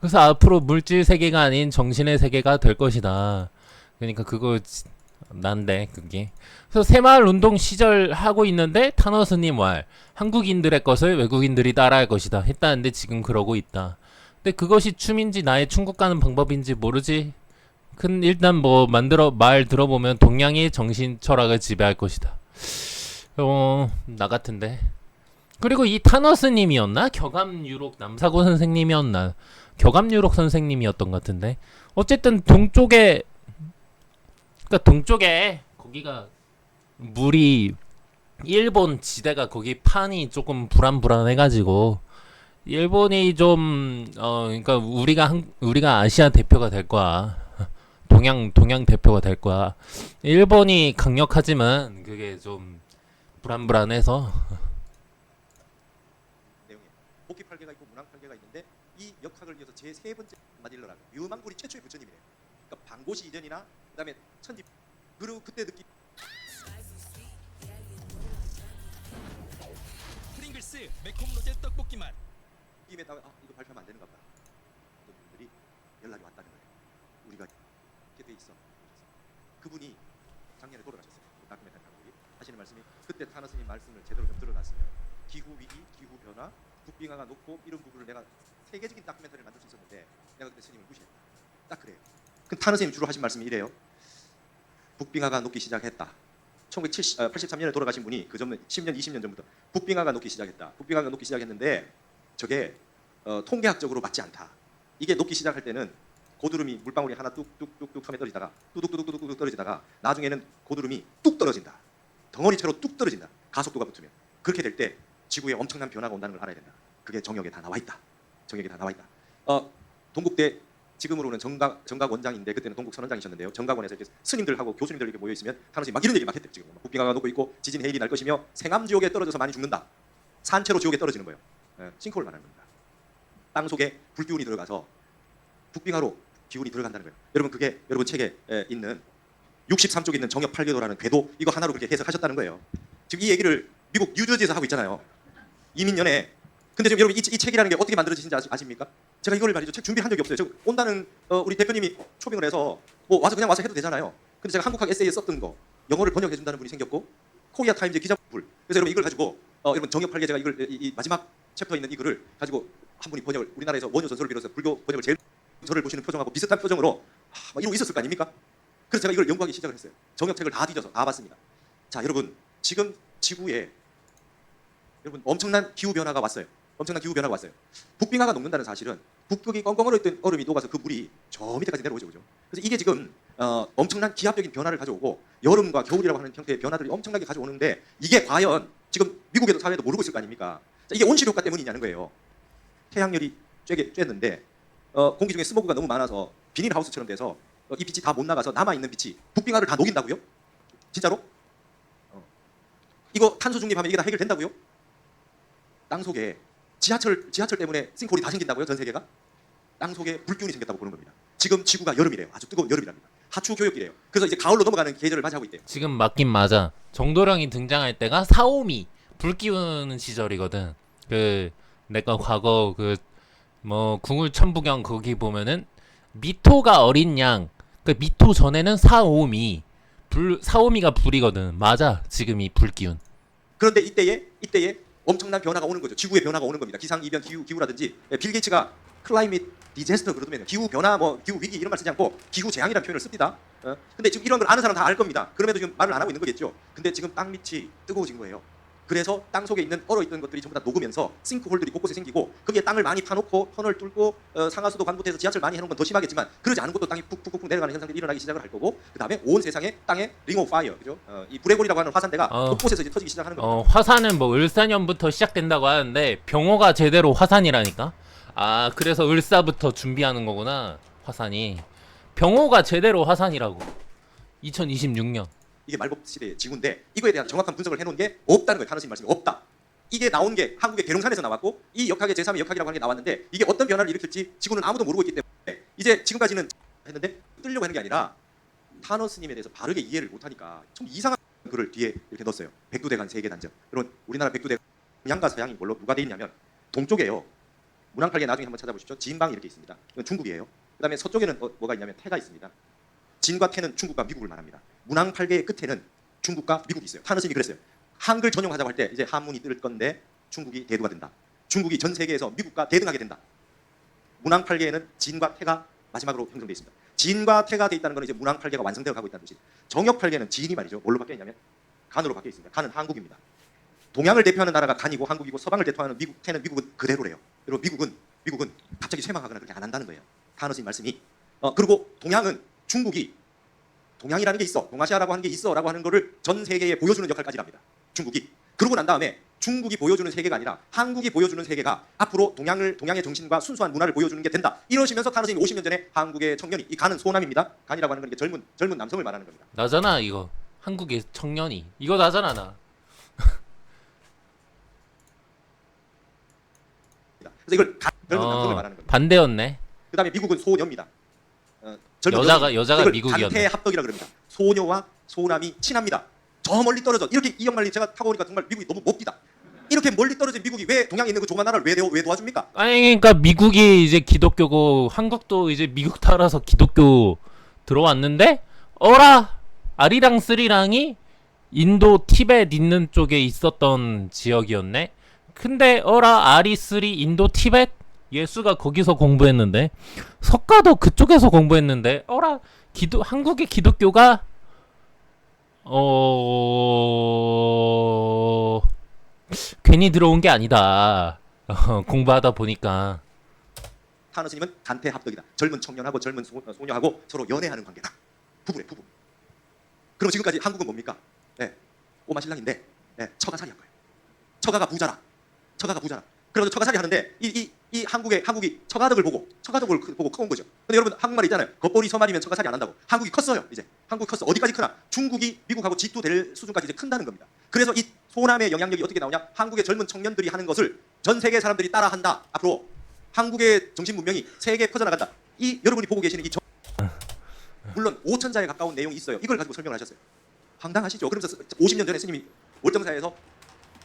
그래서 앞으로 물질 세계가 아닌 정신의 세계가 될 것이다. 그러니까 그거 난데 그게. 그래서 새마을 운동 시절 하고 있는데 타노스님 말 한국인들의 것을 외국인들이 따라할 것이다 했다는데 지금 그러고 있다. 근데 그것이 춤인지 나의 천국 가는 방법인지 모르지. 일단 뭐 말 들어보면 동양의 정신 철학을 지배할 것이다. 나 같은데. 그리고 이 타너스님이었나? 겨감유록 남사고 선생님이었나? 겨감유록 선생님이었던 것 같은데. 어쨌든 동쪽에 거기가 물이 일본 지대가 거기 판이 조금 불안해가지고 일본이 좀 그러니까 우리가 아시아 대표가 될 거야. 동양 대표가 될 거야. 일본이 강력하지만 그게 좀 불안해서. 내용에 복귀 8개가 있고 문항 8개가 있는데 이 역학을 위해서 제 세 번째 마딜러라고 유망고리 최초의 부처님이래요. 그러니까 방고시 이전이나 그다음에 천지 그리고 그때 느낀 프링글스 매콤 로제 떡볶이 맛. 임에다가 이거 발표하면 안 되는가 보다. 어떤 분들이 연락이 왔다는 거예요. 우리가 이렇게 돼 있어. 그분이 작년에 돌아가셨어요. 다큐멘터리 감독이 하시는 말씀이 그때 타너스님 말씀을 제대로 좀 들어놨으면 기후 위기, 기후 변화, 북빙하가 높고 이런 부분을 내가 세계적인 다큐멘터리를 만들 수 있었는데 내가 그때 스님을 무시했다. 딱 그래요. 그 타너스님 주로 하신 말씀이 이래요. 북빙하가 녹기 시작했다. 1983년에 돌아가신 분이 그 전에 10년, 20년 전부터 북빙하가 녹기 시작했다. 북빙하가 녹기 시작했는데 저게 통계학적으로 맞지 않다. 이게 녹기 시작할 때는 고드름이 물방울이 하나 뚝뚝뚝뚝 섬에 떨어지다가 뚝뚝뚝뚝뚝 떨어지다가 나중에는 고드름이 뚝 떨어진다. 덩어리채로 뚝 떨어진다. 가속도가 붙으면. 그렇게 될 때 지구에 엄청난 변화가 온다는 걸 알아야 된다. 그게 정역에 다 나와 있다. 정역에 다 나와 있다. 동국대 지금으로는 정각 원장인데 그때는 동국 선원장이셨는데요. 정각원에서 이렇게 스님들하고 교수님들 이렇게 모여 있으면 하나씩 막 이런 얘기 막 했대요. 지금 북빙하가 녹고 있고 지진 해일이 날 것이며 생암 지옥에 떨어져서 많이 죽는다. 산채로 지옥에 떨어지는 거예요. 싱크홀 말하는 겁니다. 땅 속에 불기운이 들어가서 북빙하로 기운이 들어간다는 거예요. 여러분 그게 여러분 책에 있는 63쪽에 있는 정역 8궤도라는 궤도 이거 하나로 그렇게 해석하셨다는 거예요. 지금 이 얘기를 미국 뉴저지에서 하고 있잖아요. 이민년에. 근데 지금 여러분 이 책이라는 게 어떻게 만들어지신지 아십니까? 제가 이거를 말이죠. 책 준비한 적이 없어요. 저 온다는 우리 대표님이 초빙을 해서 뭐 그냥 와서 해도 되잖아요. 근데 제가 한국학 에세이에 썼던 거 영어를 번역해 준다는 분이 생겼고 코리아 타임즈 기자불. 그래서 여러분 이걸 가지고 여러분 정역 8개 제가 이걸 이 마지막 챕터에 있는 이 글을 가지고 한 분이 번역을 우리나라에서 원효 전설을 비롯해서 불교 번역을 제일 저를 보시는 표정하고 비슷한 표정으로 막 이러고 있었을 거 아닙니까? 그래서 제가 이걸 연구하기 시작을 했어요. 정역책을 다 뒤져서 다 봤습니다. 자 여러분 지금 지구에 여러분 엄청난 기후 변화가 왔어요. 엄청난 기후 변화가 왔어요. 북빙하가 녹는다는 사실은 북극이 꽁꽁 얼어있던 얼음이 녹아서 그 물이 저 밑에까지 내려오죠, 그죠? 그래서 이게 지금 엄청난 기하학적인 변화를 가져오고 여름과 겨울이라고 하는 형태의 변화들이 엄청나게 가져오는데 이게 과연 지금 미국에도 사회도 모르고 있을 거 아닙니까? 자, 이게 온실 효과 때문이냐는 거예요. 태양열이 쬐는데 공기 중에 스모그가 너무 많아서 비닐하우스처럼 돼서 이 빛이 다 못 나가서 남아있는 빛이 북빙하를 다 녹인다고요? 진짜로? 이거 탄소 중립하면 이게 다 해결된다고요? 땅 속에 지하철 때문에 싱크홀이 다 생긴다고요? 전 세계가? 땅 속에 불기운이 생겼다고 보는 겁니다. 지금 지구가 여름이래요. 아주 뜨거운 여름이랍니다. 하추 교역기래요. 그래서 이제 가을로 넘어가는 계절을 맞이하고 있대요. 지금 맞긴 맞아. 정도령이 등장할 때가 4.5미 불 끼우는 시절이거든. 그 내가 과거 그 뭐 궁울천부경 거기 보면은 미토가 어린 양. 그 미토 전에는 4.5미 4.5미가 불이거든. 맞아. 지금 이 불 기운. 그런데 이때에 엄청난 변화가 오는 거죠. 지구의 변화가 오는 겁니다. 기상 이변, 기후라든지 빌 게이츠가 클라이밋 디제스터 그러더면 기후 변화, 뭐 기후 위기 이런 말 쓰지 않고 기후 재앙이라는 표현을 씁니다. 근데 지금 이런 걸 아는 사람 다 알 겁니다. 그럼에도 지금 말을 안 하고 있는 거겠죠. 근데 지금 땅 밑이 뜨거워진 거예요. 그래서 땅 속에 있는 얼어있던 것들이 전부 다 녹으면서 싱크홀들이 곳곳에 생기고 거기에 땅을 많이 파놓고 터널 뚫고 상하수도 관부돼서 지하철 많이 해놓은 건 더 심하겠지만 그러지 않은 것도 땅이 푹푹푹 내려가는 현상들이 일어나기 시작을 할 거고 그 다음에 온 세상에 땅에 링 오브 파이어, 그죠? 이 불의 골이라고 하는 화산대가 곳곳에서 이제 터지기 시작하는 겁니다. 화산은 뭐 을사년부터 시작된다고 하는데 병호가 제대로 화산이라니까. 아 그래서 을사부터 준비하는 거구나. 화산이 병호가 제대로 화산이라고. 2026년. 이게 말복 시대의 지구인데 이거에 대한 정확한 분석을 해놓은 게 없다는 거예요. 타노스님 말씀이 없다. 이게 나온 게 한국의 계룡산에서 나왔고 이 역학의 제3의 역학이라고 하는 게 나왔는데 이게 어떤 변화를 일으킬지 지구는 아무도 모르고 있기 때문에 이제 지금까지는 했는데 뜨려고 하는 게 아니라 타노스님에 대해서 바르게 이해를 못하니까 좀 이상한 글을 뒤에 이렇게 넣었어요. 백두대간 세계 단정. 여러분 우리나라 백두대간 동양과 서양이 뭘로 누가 돼 있냐면 동쪽에요. 문항팔계 나중에 한번 찾아보십시오. 진방이 이렇게 있습니다. 이건 중국이에요. 그 다음에 서쪽에는 뭐가 있냐면 태가 있습니다. 진과 태는 중국과 미국을 말합니다. 문항팔계의 끝에는 중국과 미국이 있어요. 타노스님이 그랬어요. 한글 전용하자고 할 때 이제 한문이 뜰 건데 중국이 대두가 된다. 중국이 전 세계에서 미국과 대등하게 된다. 문항팔계에는 진과 태가 마지막으로 형성되어 있습니다. 진과 태가 돼 있다는 건 이제 문항팔계가 완성되어 가고 있다는 뜻이에요. 정역팔계는 진이 말이죠. 뭘로 바뀌어 있냐면 간으로 바뀌어 있습니다. 간은 한국입니다. 동양을 대표하는 나라가 간이고 한국이고 서방을 대표하는 미국, 태는 미국은 그대로래요. 그리고 미국은 갑자기 쇠망하거나 그렇게 안 한다는 거예요. 타노스님 말씀이. 그리고 동양은 중국이 동양이라는 게 있어, 동아시아라고 하는 게 있어라고 하는 거를 전 세계에 보여주는 역할까지 합니다. 중국이. 그러고 난 다음에 중국이 보여주는 세계가 아니라 한국이 보여주는 세계가 앞으로 동양의 정신과 순수한 문화를 보여주는 게 된다. 이러시면서 타노스님이 50년 전에 한국의 청년이 이 간은 소남입니다. 간이라고 하는 건 이게 젊은 남성을 말하는 겁니다. 나잖아 이거. 한국의 청년이. 이거 나잖아 나. 그래서 이걸 젊은 남성을 말하는 겁니다. 반대였네. 그다음에 미국은 소녀입니다. 여자가 이걸 미국이었네. 간태 합덕이라 그럽니다. 소녀와 소남이 친합니다. 저 멀리 떨어져 이렇게 이역만리 제가 타고 오니까 정말 미국이 너무 멉디다. 이렇게 멀리 떨어진 미국이 왜 동양에 있는 그 조그만 나라를 왜 도와줍니까? 아니 그러니까 미국이 이제 기독교고 한국도 이제 미국 따라서 기독교 들어왔는데 어라 아리랑 스리랑이 인도 티벳 있는 쪽에 있었던 지역이었네. 근데 어라 아리스리 인도 티벳 예수가 거기서 공부했는데 석가도 그쪽에서 공부했는데 어라 한국의 기독교가 괜히 들어온 게 아니다. 공부하다 보니까. 타노스님은 간태 합덕이다. 젊은 청년하고 젊은 소녀하고 서로 연애하는 관계다. 부부래 부부. 그럼 지금까지 한국은 뭡니까? 네, 꼬마 신랑인데 처가살이 한 거예요. 처가가 부자라. 그래서 처가살이 하는데 이 한국이 처가덕을 보고 커온 거죠. 근데 여러분 한국말 있잖아요. 겉보리 서말이면 처가살이 안 한다고. 한국이 컸어요. 이제 한국이 컸어. 어디까지 크나? 중국이 미국하고 직도될 수준까지 이제 큰다는 겁니다. 그래서 이 소남의 영향력이 어떻게 나오냐? 한국의 젊은 청년들이 하는 것을 전 세계 사람들이 따라한다. 앞으로 한국의 정신 문명이 세계에 퍼져나간다. 이 여러분이 보고 계시는 이 물론 5천자에 가까운 내용이 있어요. 이걸 가지고 설명을 하셨어요. 황당하시죠? 그러면서 50년 전에 스님이 월정사에서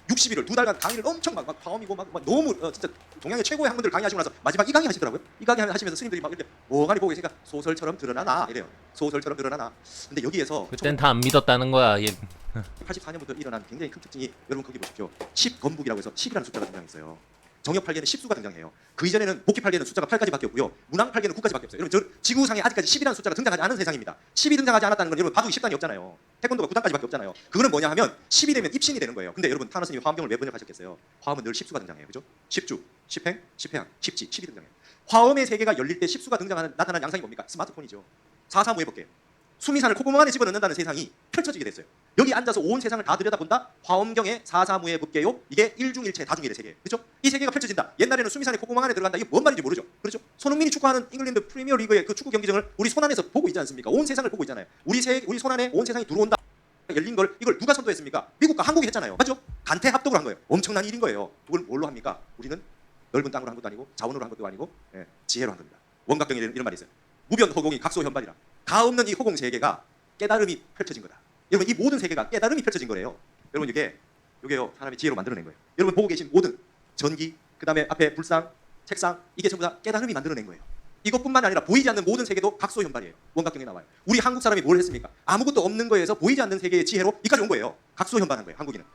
60일을 2달간 강의를 엄청 막 과음이고 막 너무 진짜 동양의 최고의 학문들을 강의하시고 나서 마지막 이 강의 하시더라고요. 이 강의 하시면서 스님들이 막 이렇게 멍하니 보고 계시니까 소설처럼 드러나나 이래요. 소설처럼 드러나나. 근데 여기에서 그땐 다 안 믿었다는 거야. 84년부터 일어난 굉장히 큰 특징이 여러분 거기 보십시오. 10건북이라고 해서 10이라는 숫자가 등장했어요. 정역팔계는 10수가 등장해요. 그 이전에는 복귀팔계는 숫자가 8까지밖에 없고요. 문항팔계는 9까지밖에 없어요. 여러분 지구상에 아직까지 10이라는 숫자가 등장하지 않은 세상입니다. 10이 등장하지 않았다는 건 여러분 바둑이 10단이 없잖아요. 태권도가 9단까지밖에 없잖아요. 그거는 뭐냐 하면 10이 되면 입신이 되는 거예요. 근데 여러분 타노스님이 화엄경을 왜 번역하셨겠어요? 화엄은 늘 10수가 등장해요. 그죠? 10주, 10행, 10해양, 10지, 10이 등장해요. 화엄의 세계가 열릴 때 십수가 나타나는 양상이 뭡니까? 스마트폰이죠. 4.3 해볼게요. 수미산을 콧구멍 안에 집어넣는다는 세상이 펼쳐지게 됐어요. 여기 앉아서 온 세상을 다 들여다본다. 화엄경의 4.3의 법계요. 이게 일중일체 다중일의 세계예요. 그렇죠? 이 세계가 펼쳐진다. 옛날에는 수미산의 콧구멍 안에 들어간다. 이게 뭔 말인지 모르죠. 그렇죠? 손흥민이 축구하는 잉글랜드 프리미어 리그의 그 축구 경기장을 우리 손안에서 보고 있지 않습니까? 온 세상을 보고 있잖아요. 우리 손안에 온 세상이 들어온다. 열린 걸 이걸 누가 선도했습니까? 미국과 한국이 했잖아요. 맞죠? 간태 합독을 한 거예요. 엄청난 일인 거예요. 그걸 뭘로 합니까? 우리는 넓은 땅으로 한 것도 아니고 자원으로 한 것도 아니고 지혜로 한 겁니다. 원각경에 이런 말이 있어요. 무변 허공이 각소현발이라. 가 없는 이 허공 세계가 깨달음이 펼쳐진 거다. 여러분 이 모든 세계가 깨달음이 펼쳐진 거래요. 여러분 이게요 사람이 지혜로 만들어낸 거예요. 여러분 보고 계신 모든 전기, 그 다음에 앞에 불상, 책상 이게 전부 다 깨달음이 만들어낸 거예요. 이것뿐만 아니라 보이지 않는 모든 세계도 각소현발이에요. 원각경에 나와요. 우리 한국 사람이 뭘 했습니까? 아무것도 없는 거에서 보이지 않는 세계의 지혜로 이까지 온 거예요. 각소현발한 거예요. 한국인은.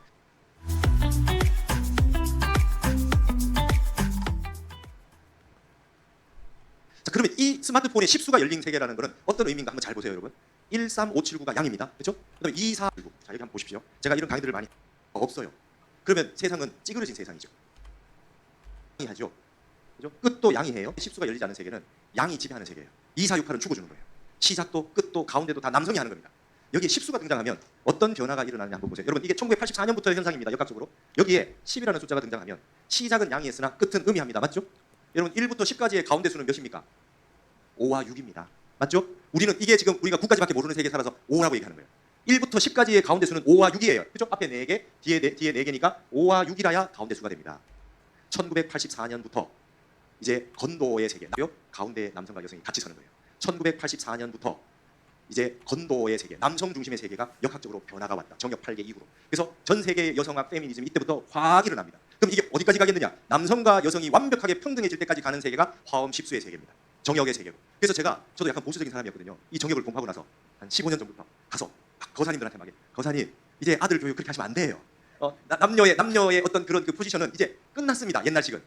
자, 그러면 이 스마트폰의 십수가 열린 세계라는 것은 어떤 의미인가 한번 잘 보세요, 여러분. 13579가 양입니다. 그렇죠? 그다음에 2419. 자, 여기 한번 보십시오. 제가 이런 강의들을 많이 없어요. 그러면 세상은 찌그러진 세상이죠. 양이하죠. 그죠? 끝도 양이해요. 십수가 열리지 않는 세계는 양이 지배하는 세계예요. 2468은 죽어주는 거예요. 시작도 끝도 가운데도 다 남성이 하는 겁니다. 여기에 십수가 등장하면 어떤 변화가 일어나는지 한번 보세요. 여러분 이게 1984년부터의 현상입니다. 역학적으로. 여기에 10이라는 숫자가 등장하면 시작은 양이 했으나 끝은 음이합니다. 맞죠? 여러분 1부터 10까지의 가운데 수는 몇입니까? 5와 6입니다. 맞죠? 우리는 이게 지금 우리가 9까지밖에 모르는 세계에 살아서 5라고 얘기하는 거예요. 1부터 10까지의 가운데 수는 5와 6이에요. 그죠? 앞에 4개, 뒤에 4개니까 5와 6이라야 가운데 수가 됩니다. 1984년부터 이제 건도의 세계, 가운데 남성과 여성이 같이 서는 거예요. 1984년부터 이제 건도의 세계, 남성 중심의 세계가 역학적으로 변화가 왔다. 정역 8개 이후로. 그래서 전 세계의 여성학 페미니즘이 이때부터 확 일어납니다. 그럼 이게 어디까지 가겠느냐? 남성과 여성이 완벽하게 평등해질 때까지 가는 세계가 화엄 십수의 세계입니다. 정역의 세계로. 그래서 저도 약간 보수적인 사람이었거든요. 이 정역을 공부하고 나서 한 15년 전부터 가서 거사님들한테 막 거사님 이제 아들 교육 그렇게 하시면 안 돼요. 남녀의 어떤 그런 그 포지션은 이제 끝났습니다. 옛날식은.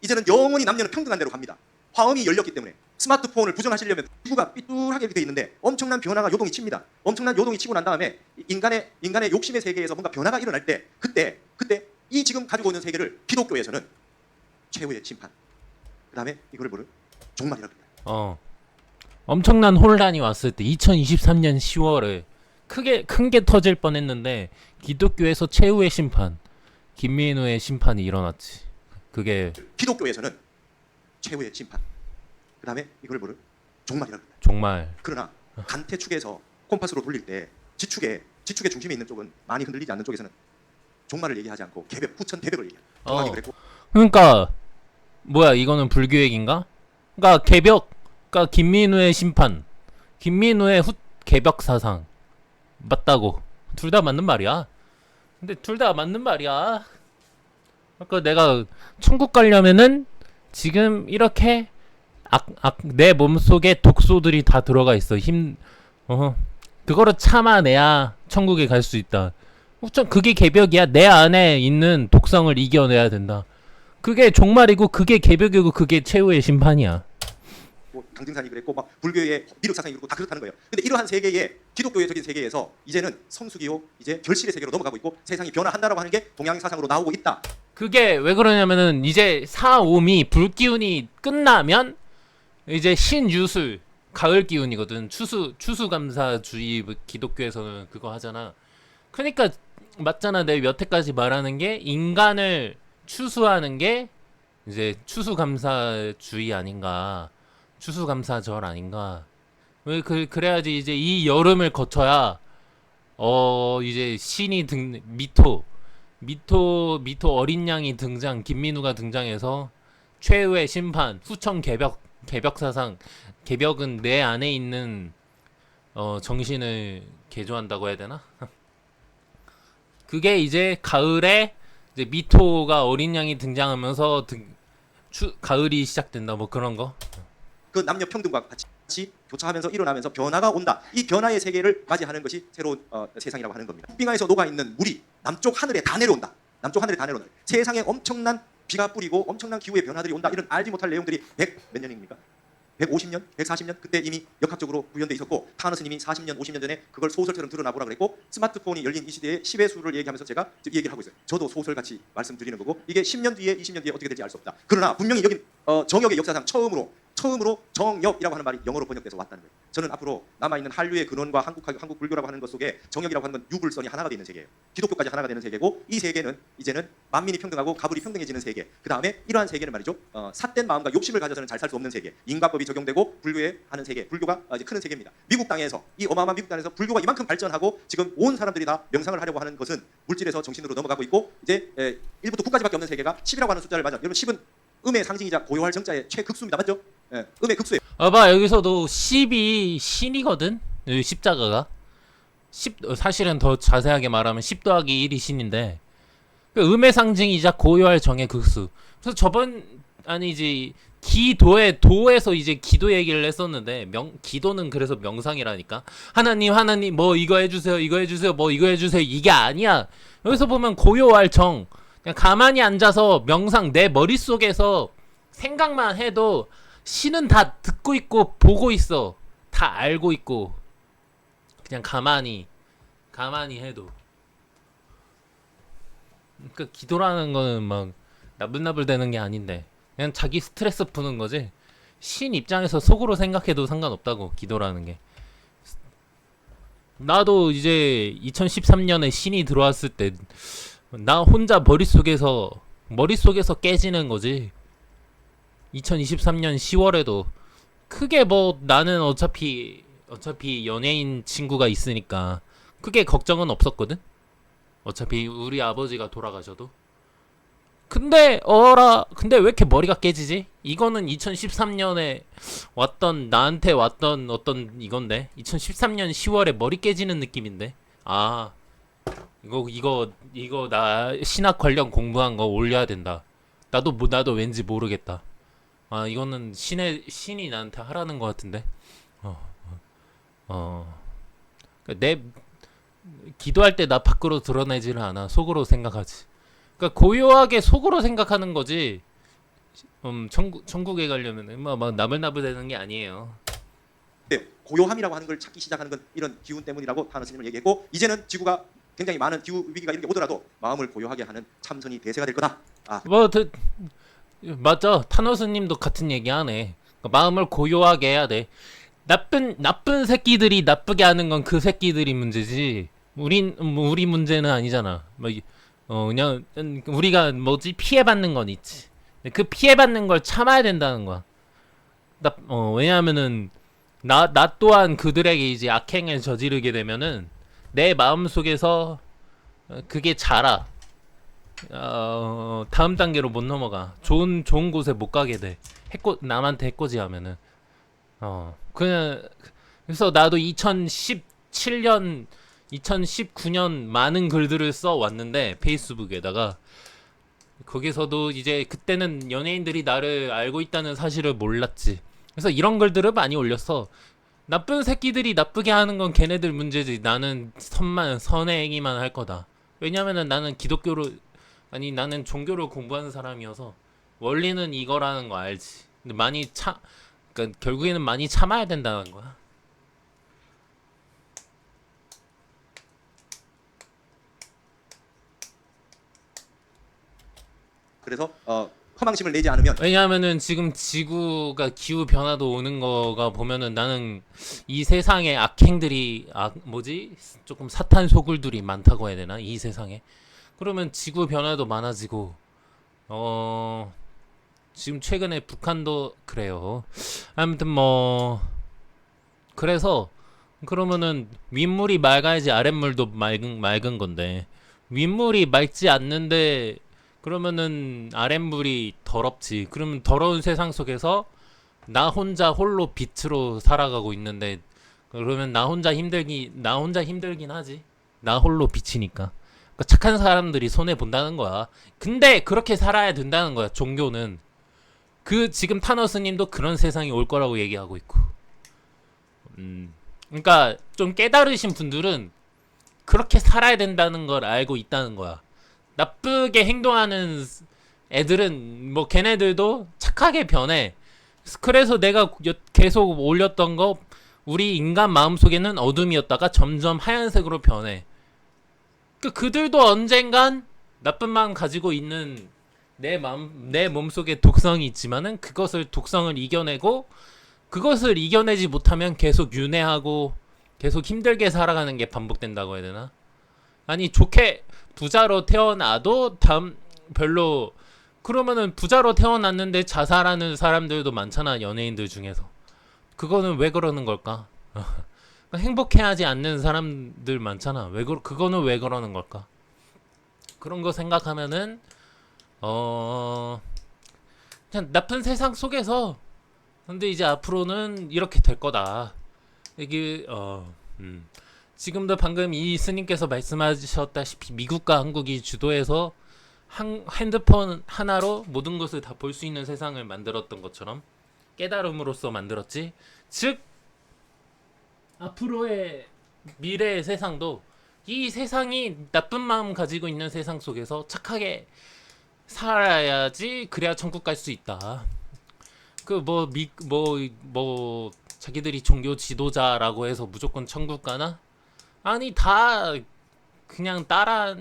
이제는 영원히 남녀는 평등한 대로 갑니다. 화엄이 열렸기 때문에 스마트폰을 부정하시려면 피부가 삐뚤하게 돼 있는데 엄청난 변화가 요동이 칩니다. 엄청난 요동이 치고 난 다음에 인간의 욕심의 세계에서 뭔가 변화가 일어날 때 그때 이 지금 가지고 있는 세계를 기독교에서는 최후의 심판. 그다음에 이거를 부른 종말이라고 합니다. 엄청난 혼란이 왔을 때 2023년 10월에 큰 게 터질 뻔했는데 기독교에서 최후의 심판, 김민우의 심판이 일어났지. 그게 기독교에서는 최후의 심판. 그다음에 이걸 부른 종말이라고 합니다. 정말. 그러나 간태축에서 콤파스로 돌릴 때 지축의 중심에 있는 쪽은 많이 흔들리지 않는 쪽에서는 종말을 얘기하지 않고 후천 개벽을 얘기해요. 정확히 그랬고. 그러니까 뭐야 이거는 불교 얘기인가? 그러니까 그러니까 김민우의 심판, 김민우의 개벽 사상 맞다고. 둘 다 맞는 말이야. 근데 둘 다 맞는 말이야. 그러니까 내가 천국 가려면은 지금 이렇게 내 몸속에 독소들이 다 들어가 있어. 그거를 참아내야 천국에 갈 수 있다. 그게 개벽이야. 내 안에 있는 독성을 이겨내야 된다. 그게 종말이고 그게 개벽이고 그게 최후의 심판이야. 강증산이 그랬고 막 불교의 미륵 사상이 그렇고 다 그렇다는 거예요. 근데 이러한 세계의 기독교적인 세계에서 이제는 성수기요 이제 결실의 세계로 넘어가고 있고 세상이 변화한다라고 하는 게 동양 사상으로 나오고 있다. 그게 왜 그러냐면은 이제 사오미 불기운이 끝나면 이제 신유술 가을 기운이거든. 추수감사주의 기독교에서는 그거 하잖아. 그러니까 맞잖아. 내가 여태까지 말하는 게 인간을 추수하는 게 이제 추수감사주의 아닌가. 추수감사절 아닌가. 왜 그래야지 이제 이 여름을 거쳐야 이제 신이 미토 어린 양이 등장, 김민우가 등장해서 최후의 심판, 후천 개벽 사상. 개벽은 내 안에 있는 정신을 개조한다고 해야 되나? 그게 이제 가을에 이제 미토가 어린 양이 등장하면서 가을이 시작된다 뭐 그런 거. 그 남녀 평등과 같이 교차하면서 일어나면서 변화가 온다. 이 변화의 세계를 맞이하는 것이 새로운 세상이라고 하는 겁니다. 북빙하에서 녹아 있는 물이 남쪽 하늘에 다 내려온다. 남쪽 하늘에 다 내려온다. 세상에 엄청난 비가 뿌리고 엄청난 기후의 변화들이 온다. 이런 알지 못할 내용들이 100 몇 년입니까? 150년, 140년 그때 이미 역학적으로 구현돼 있었고 타너스님이 40년, 50년 전에 그걸 소설처럼 드러나보라 그랬고 스마트폰이 열린 이 시대에 10의 수를 얘기하면서 제가 이 얘기를 하고 있어요. 저도 소설같이 말씀드리는 거고 이게 10년 뒤에 20년 뒤에 어떻게 될지 알 수 없다. 그러나 분명히 여기 정역의 역사상 처음으로 정역이라고 하는 말이 영어로 번역돼서 왔다는 거예요. 저는 앞으로 남아있는 한류의 근원과 한국 불교라고 하는 것 속에 정역이라고 하는 건 유불선이 하나가 되는 세계예요. 기독교까지 하나가 되는 세계고 이 세계는 이제는 만민이 평등하고 가불이 평등해지는 세계. 그 다음에 이러한 세계는 말이죠. 삿된 마음과 욕심을 가져서는 잘 살 수 없는 세계. 인과법이 적용되고 불교에 하는 세계. 불교가 이제 크는 세계입니다. 미국 땅에서 이 어마어마한 미국 땅에서 불교가 이만큼 발전하고 지금 온 사람들이 다 명상을 하려고 하는 것은 물질에서 정신으로 넘어가고 있고 이제 1부터 9까지밖에 없는 세계가 10이라고 하는 숫자를 맞아. 여러분 10은 음의 상징이자 고요할 정자의 최극수입니다. 맞죠? 예, 음의 극수예요. 봐 여기서도 10이 신이거든. 여기 십자가가 10 사실은 더 자세하게 말하면 10 더하기 1이 신인데 그 음의 상징이자 고요할 정의 극수. 그래서 저번 아니지 기도의 도에서 이제 기도 얘기를 했었는데 기도는 그래서 명상이라니까. 하나님 뭐 이거 해주세요 뭐 이거 해주세요 이게 아니야. 여기서 보면 고요할 정 그냥 가만히 앉아서 명상 내 머릿속에서 생각만 해도 신은 다 듣고 있고 보고 있어. 다 알고 있고 그냥 가만히 해도. 그러니까 기도라는 거는 막 나불나불 되는 게 아닌데 그냥 자기 스트레스 푸는 거지. 신 입장에서 속으로 생각해도 상관없다고 기도라는 게. 나도 이제 2013년에 신이 들어왔을 때 나 혼자 머릿속에서 깨지는 거지. 2023년 10월에도 크게 뭐 나는 어차피 연예인 친구가 있으니까 크게 걱정은 없었거든. 어차피 우리 아버지가 돌아가셔도. 근데 왜 이렇게 머리가 깨지지? 이거는 2013년에 나한테 왔던 어떤 이건데 2013년 10월에 머리 깨지는 느낌인데. 이거 나 신학 관련 공부한 거 올려야 된다. 나도 왠지 모르겠다. 이거는 신이 나한테 하라는 것 같은데. 내 기도할 때 나 밖으로 드러내지를 않아. 속으로 생각하지. 그러니까 고요하게 속으로 생각하는 거지. 천국에 가려면 막 나불나불 되는 게 아니에요. 네, 고요함이라고 하는 걸 찾기 시작하는 건 이런 기운 때문이라고 타너 스님은 얘기했고 이제는 지구가 굉장히 많은 기후 위기가 이런 게 오더라도 마음을 고요하게 하는 참선이 대세가 될 거다. 맞아. 타노스님도 같은 얘기하네. 그러니까 마음을 고요하게 해야 돼. 나쁜 새끼들이 나쁘게 하는 건 그 새끼들이 문제지. 우리 문제는 아니잖아. 그냥 우리가 피해받는 건 있지. 그 피해받는 걸 참아야 된다는 거야. 왜냐하면은 나 또한 그들에게 이제 악행을 저지르게 되면은 내 마음 속에서 그게 자라. 다음 단계로 못 넘어가. 좋은 곳에 못 가게 돼. 남한테 해코지하면은. 그래서 나도 2017년, 2019년 많은 글들을 써 왔는데 페이스북에다가 거기서도 이제 그때는 연예인들이 나를 알고 있다는 사실을 몰랐지. 그래서 이런 글들을 많이 올렸어. 나쁜 새끼들이 나쁘게 하는 건 걔네들 문제지. 나는 선행이만 할 거다. 왜냐면은 나는 나는 종교를 공부하는 사람이어서 원리는 이거라는 거 알지. 근데 그러니까 결국에는 많이 참아야 된다는 거야. 그래서 허망심을 내지 않으면 왜냐하면은 지금 지구가 기후 변화도 오는 거가 보면은 나는 이 세상에 악행들이 조금 사탄 소굴들이 많다고 해야 되나 이 세상에. 그러면 지구 변화도 많아지고 지금 최근에 북한도 그래요. 아무튼 그래서 그러면은 윗물이 맑아야지 아랫물도 맑은 건데 윗물이 맑지 않는데 그러면은 아랫물이 더럽지. 그러면 더러운 세상 속에서 나 혼자 홀로 빛으로 살아가고 있는데 그러면 나 혼자 힘들긴 하지. 나 홀로 빛이니까. 그러니까 착한 사람들이 손해 본다는 거야. 근데 그렇게 살아야 된다는 거야. 종교는. 지금 타너스님도 그런 세상이 올 거라고 얘기하고 있고. 그러니까 좀 깨달으신 분들은 그렇게 살아야 된다는 걸 알고 있다는 거야. 나쁘게 행동하는 애들은 걔네들도 착하게 변해. 그래서 내가 계속 올렸던 거 우리 인간 마음속에는 어둠이었다가 점점 하얀색으로 변해. 그들도 언젠간 나쁜 마음 가지고 있는 내 몸속에 독성이 있지만은 그것을 독성을 이겨내고 그것을 이겨내지 못하면 계속 윤회하고 계속 힘들게 살아가는 게 반복된다고 해야 되나? 아니 좋게 부자로 태어나도 별로 그러면은 부자로 태어났는데 자살하는 사람들도 많잖아 연예인들 중에서. 그거는 왜 그러는 걸까? 행복해하지 않는 사람들 많잖아. 그거는 왜 그러는 걸까? 그런 거 생각하면은 그냥 나쁜 세상 속에서 근데 이제 앞으로는 이렇게 될 거다. 이게 지금도 방금 이 스님께서 말씀하셨다시피 미국과 한국이 주도해서 핸드폰 하나로 모든 것을 다 볼 수 있는 세상을 만들었던 것처럼 깨달음으로써 만들었지. 즉 앞으로의 미래의 세상도 이 세상이 나쁜 마음 가지고 있는 세상 속에서 착하게 살아야지 그래야 천국 갈 수 있다. 자기들이 종교 지도자라고 해서 무조건 천국 가나? 아니 다 그냥 따라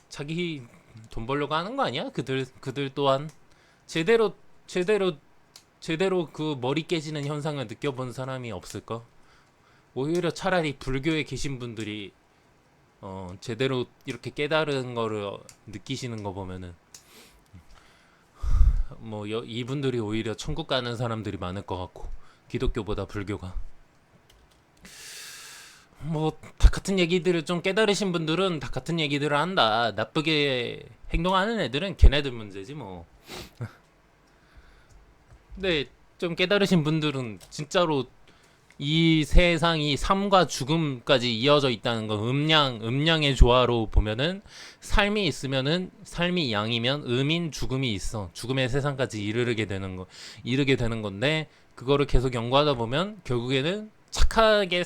자기 돈 벌려고 하는 거 아니야? 그들 또한 제대로 그 머리 깨지는 현상을 느껴본 사람이 없을까? 오히려 차라리 불교에 계신 분들이 제대로 이렇게 깨달은 거를 느끼시는 거 보면은 이분들이 오히려 천국 가는 사람들이 많을 것 같고 기독교보다 불교가 다 같은 얘기들을 좀 깨달으신 분들은 다 같은 얘기들을 한다. 나쁘게 행동하는 애들은 걔네들 문제지 뭐. 근데 좀 깨달으신 분들은 진짜로 이 세상이 삶과 죽음까지 이어져 있다는 거 음양의 조화로 보면은 삶이 있으면은 삶이 양이면 음인 죽음이 있어. 죽음의 세상까지 이르게 되는 건데 그거를 계속 연구하다 보면 결국에는 착하게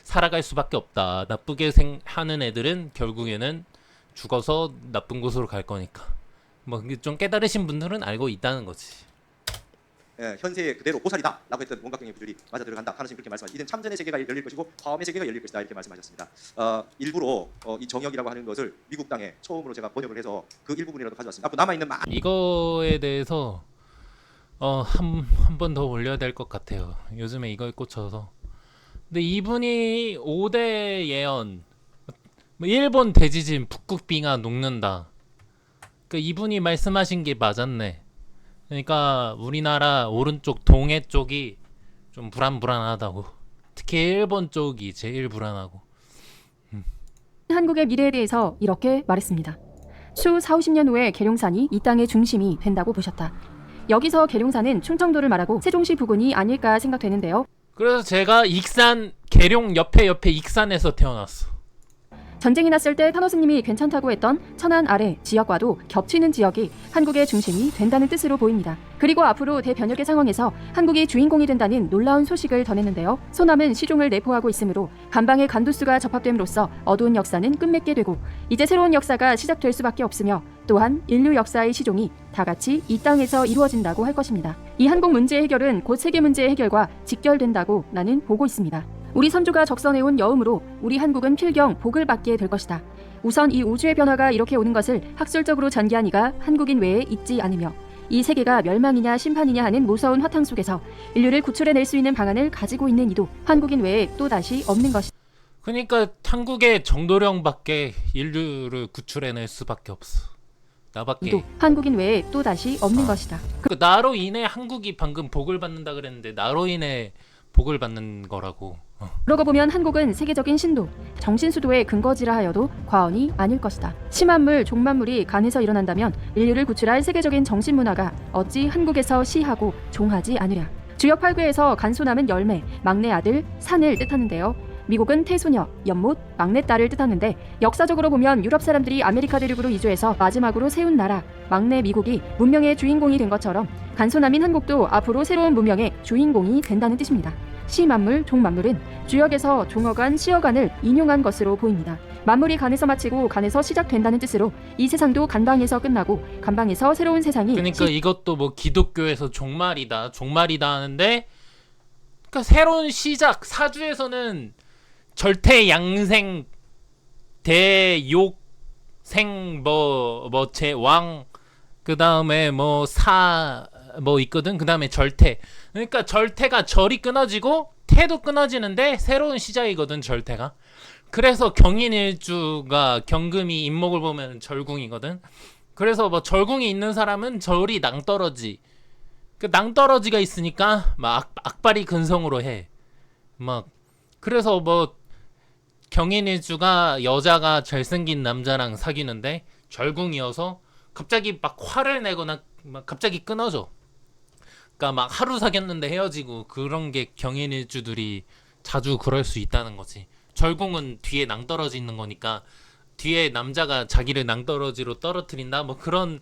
살아갈 수밖에 없다. 나쁘게 하는 애들은 결국에는 죽어서 나쁜 곳으로 갈 거니까. 좀 깨달으신 분들은 알고 있다는 거지. 현세의 그대로 보살이다라고 했던 원각경의 구절이 맞아 들어간다. 하나님 그렇게 말씀하셨습니다. 이젠 참전의 세계가 열릴 것이고 화엄의 세계가 열릴 것이다 이렇게 말씀하셨습니다. 일부러 이 정역이라고 하는 것을 미국 땅에 처음으로 제가 번역을 해서 그 일부분이라도 가져왔습니다. 앞으로 남아 있는 이거에 대해서 한 번 더 올려야 될 것 같아요. 요즘에 이거에 꽂혀서. 근데 이분이 5대 예언, 일본 대지진 북극빙하 녹는다. 그러니까 이분이 말씀하신 게 맞았네. 그러니까 우리나라 오른쪽 동해 쪽이 좀 불안하다고. 특히 일본 쪽이 제일 불안하고. 한국의 미래에 대해서 이렇게 말했습니다. 추 40-50년 후에 계룡산이 이 땅의 중심이 된다고 보셨다. 여기서 계룡산은 충청도를 말하고 세종시 부근이 아닐까 생각되는데요. 그래서 제가 계룡 옆에 익산에서 태어났어. 전쟁이 났을 때 탄호스님이 괜찮다고 했던 천안 아래 지역과도 겹치는 지역이 한국의 중심이 된다는 뜻으로 보입니다. 그리고 앞으로 대변혁의 상황에서 한국이 주인공이 된다는 놀라운 소식을 전했는데요. 소남은 시종을 내포하고 있으므로 간방의 간두수가 접합됨으로써 어두운 역사는 끝맺게 되고 이제 새로운 역사가 시작될 수밖에 없으며 또한 인류 역사의 시종이 다 같이 이 땅에서 이루어진다고 할 것입니다. 이 한국 문제의 해결은 곧 세계 문제의 해결과 직결된다고 나는 보고 있습니다. 우리 선조가 적선해온 여음으로 우리 한국은 필경 복을 받게 될 것이다. 우선 이 우주의 변화가 이렇게 오는 것을 학술적으로 전개한 이가 한국인 외에 있지 않으며 이 세계가 멸망이냐 심판이냐 하는 무서운 화탕 속에서 인류를 구출해낼 수 있는 방안을 가지고 있는 이도 한국인 외에 또다시 없는 것이다. 그러니까 한국의 정도령밖에 인류를 구출해낼 수밖에 없어. 나밖에. 이도 한국인 외에 또다시 없는 것이다. 나로 인해 한국이 방금 복을 받는다 그랬는데 나로 인해 복을 받는 거라고. 그러고 보면 한국은 세계적인 신도, 정신수도의 근거지라 하여도 과언이 아닐 것이다. 심한물, 종만물이 간에서 일어난다면 인류를 구출할 세계적인 정신문화가 어찌 한국에서 시하고 종하지 않으랴. 주역 8구에서 간소남은 열매, 막내 아들, 산을 뜻하는데요. 미국은 태소녀, 연못, 막내딸을 뜻하는데 역사적으로 보면 유럽 사람들이 아메리카 대륙으로 이주해서 마지막으로 세운 나라, 막내 미국이 문명의 주인공이 된 것처럼 간소남인 한국도 앞으로 새로운 문명의 주인공이 된다는 뜻입니다. 시만물, 종만물은 주역에서 종어간, 시어간을 인용한 것으로 보입니다. 만물이 간에서 마치고 간에서 시작된다는 뜻으로 이 세상도 간방에서 끝나고 간방에서 새로운 세상이 그러니까 이것도 뭐 기독교에서 종말이다 하는데, 그러니까 새로운 시작. 사주에서는 절대 양생 대욕생 뭐 제왕, 그 다음에 뭐 사 뭐 있거든. 그 다음에 절태. 그러니까 절태가 절이 끊어지고 태도 끊어지는데 새로운 시작이거든, 절태가. 그래서 경인일주가 경금이 인목을 보면 절궁이거든. 그래서 뭐 절궁이 있는 사람은 절이 낭떠러지. 그 낭떠러지가 있으니까 막 악발이 근성으로 해. 막 그래서 뭐 경인일주가 여자가 잘생긴 남자랑 사귀는데 절궁이어서 갑자기 막 화를 내거나 막 갑자기 끊어져. 그러니까 막 하루 사귀었는데 헤어지고 그런 게 경인일주들이 자주 그럴 수 있다는 거지. 절궁은 뒤에 낭떠러지 있는 거니까 뒤에 남자가 자기를 낭떠러지로 떨어뜨린다 뭐 그런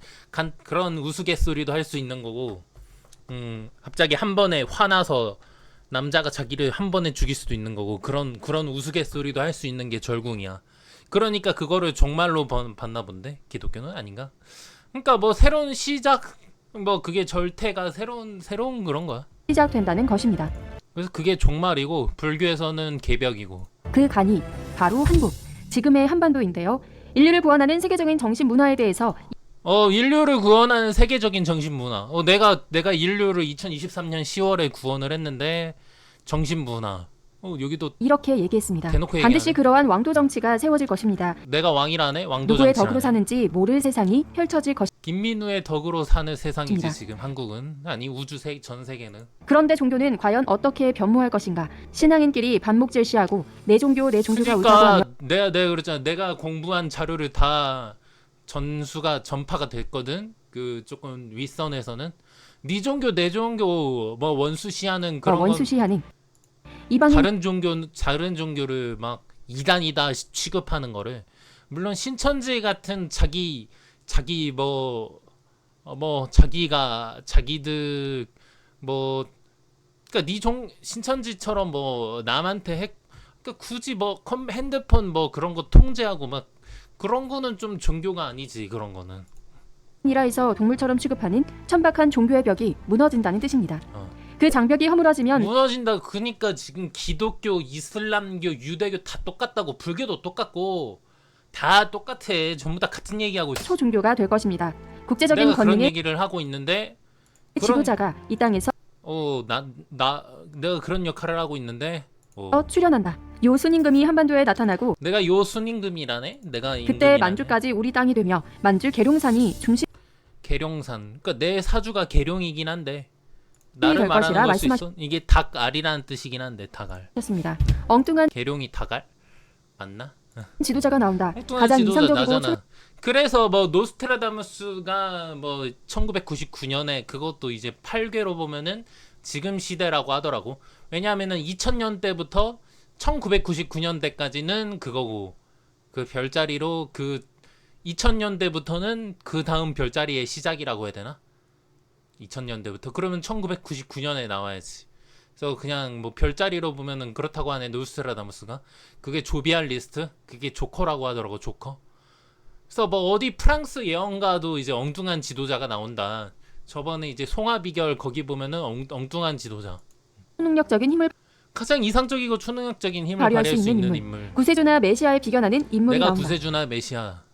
우스갯소리도 할 수 있는 거고, 갑자기 한 번에 화나서 남자가 자기를 한 번에 죽일 수도 있는 거고, 그런 우스갯소리도 할 수 있는 게 절궁이야. 그러니까 그거를 종말로 봤나 본데, 기독교는 아닌가? 그러니까 뭐 새로운 시작, 뭐 그게 절태가 새로운 그런 거야. 시작된다는 것입니다. 그래서 그게 종말이고, 불교에서는 개벽이고. 그 간이 바로 한국, 지금의 한반도인데요. 인류를 구원하는 세계적인 정신 문화에 대해서 인류를 구원하는 세계적인 정신 문화. 내가 인류를 2023년 10월에 구원을 했는데, 정신 문화. 여기도 이렇게 얘기했습니다. 대놓고 반드시 얘기하네. 그러한 왕도 정치가 세워질 것입니다. 내가 왕이라네? 왕도 누구의 정치 덕으로 사는지 모를 세상이 펼쳐질 것입니다. 김민우의 덕으로 사는 세상이지 맞습니다. 지금 한국은. 아니 전 세계는. 그런데 종교는 과연 어떻게 변모할 것인가? 신앙인끼리 반목질시하고 내 종교가 옳다고 그러니까 하며 내가 그랬잖아. 내가 공부한 자료를 다 전파가 됐거든. 그 조금 윗선에서는 네 종교 내 종교 뭐 원수시하는 그런 건 원수시하는 이방인 다른 종교를 막 이단이다 취급하는 거를, 물론 신천지 같은 자기들 뭐 그러니까 신천지처럼 뭐 남한테 그러니까 굳이 뭐 핸드폰 뭐 그런 거 통제하고 막 그런 거는 좀 종교가 아니지. 그런 거는 이라 해서 동물처럼 취급하는 천박한 종교의 벽이 무너진다는 뜻입니다. 어. 그 장벽이 허물어지면 무너진다. 그러니까 지금 기독교, 이슬람교, 유대교 다 똑같다고, 불교도 똑같고 다 똑같아. 전부 다 같은 얘기하고 있어. 초종교가 될 것입니다. 국제적인 내가 그런 권위의 얘기를 하고 있는데, 지도자가 이 땅에서 내가 그런 역할을 하고 있는데, 출현한다. 요 순임금이 한반도에 나타나고 내가 요 순임금이라네. 내가 그때 임금이라네. 만주까지 우리 땅이 되며 만주 계룡산이 중심 계룡산. 그러니까 내 사주가 계룡이긴 한데 나를 될 말하는 것이라 걸 수 있어? 이게 닭알이라는 뜻이긴 한데, 닭알. 였습니다. 엉뚱한 계룡이 닭알? 맞나? 지도자가 나온다. 엉뚱한 가장 지도자 이상적이고 나잖아. 그래서 뭐 노스트라다무스가 뭐 1999년에 그것도 이제 8궤로 보면은 지금 시대라고 하더라고. 왜냐하면은 2000년대부터 1999년대까지는 그거고, 그 별자리로 그 2000년대부터는 그 다음 별자리의 시작이라고 해야 되나? 2000년대부터 그러면 1999년에 나와야지. 그래서 그냥 뭐 별자리로 보면은 그렇다고 하네. 노스트라다무스가 그게 조비알리스트, 그게 조커라고 하더라고. 조커. 그래서 뭐 어디 프랑스 예언가도 이제 엉뚱한 지도자가 나온다. 저번에 이제 송화비결 거기 보면은 엉뚱한 지도자. 초능력적인 힘을 가장 이상적이고 초능력적인 힘을 발휘할 발휘할 수 수 있는 있는 인물. 인물. 구세주나 메시아에 비견하는 인물이 내가 나온다. 구세주나 메시아.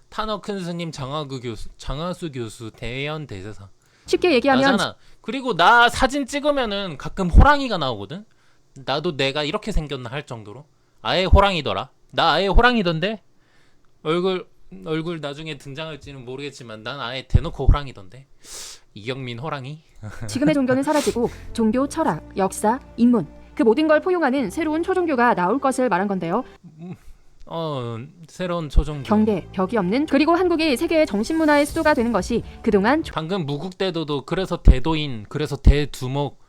탄어 큰 스님, 장하수 교수, 대연 대세사. 쉽게 얘기하면 나잖아. 그리고 나 사진 찍으면은 가끔 호랑이가 나오거든. 나도 내가 이렇게 생겼나 할 정도로 아예 호랑이더라. 나 아예 호랑이던데. 얼굴 나중에 등장할지는 모르겠지만 난 아예 대놓고 호랑이던데. 이경민 호랑이. 지금의 종교는 사라지고 종교, 철학, 역사, 인문 그 모든 걸 포용하는 새로운 초종교가 나올 것을 말한 건데요. 새로운 초종교. 경계, 벽이 없는 그리고 한국이 세계의 정신문화의 수도가 되는 것이 그동안 방금 무국대도도 그래서 대도인, 그래서 대두목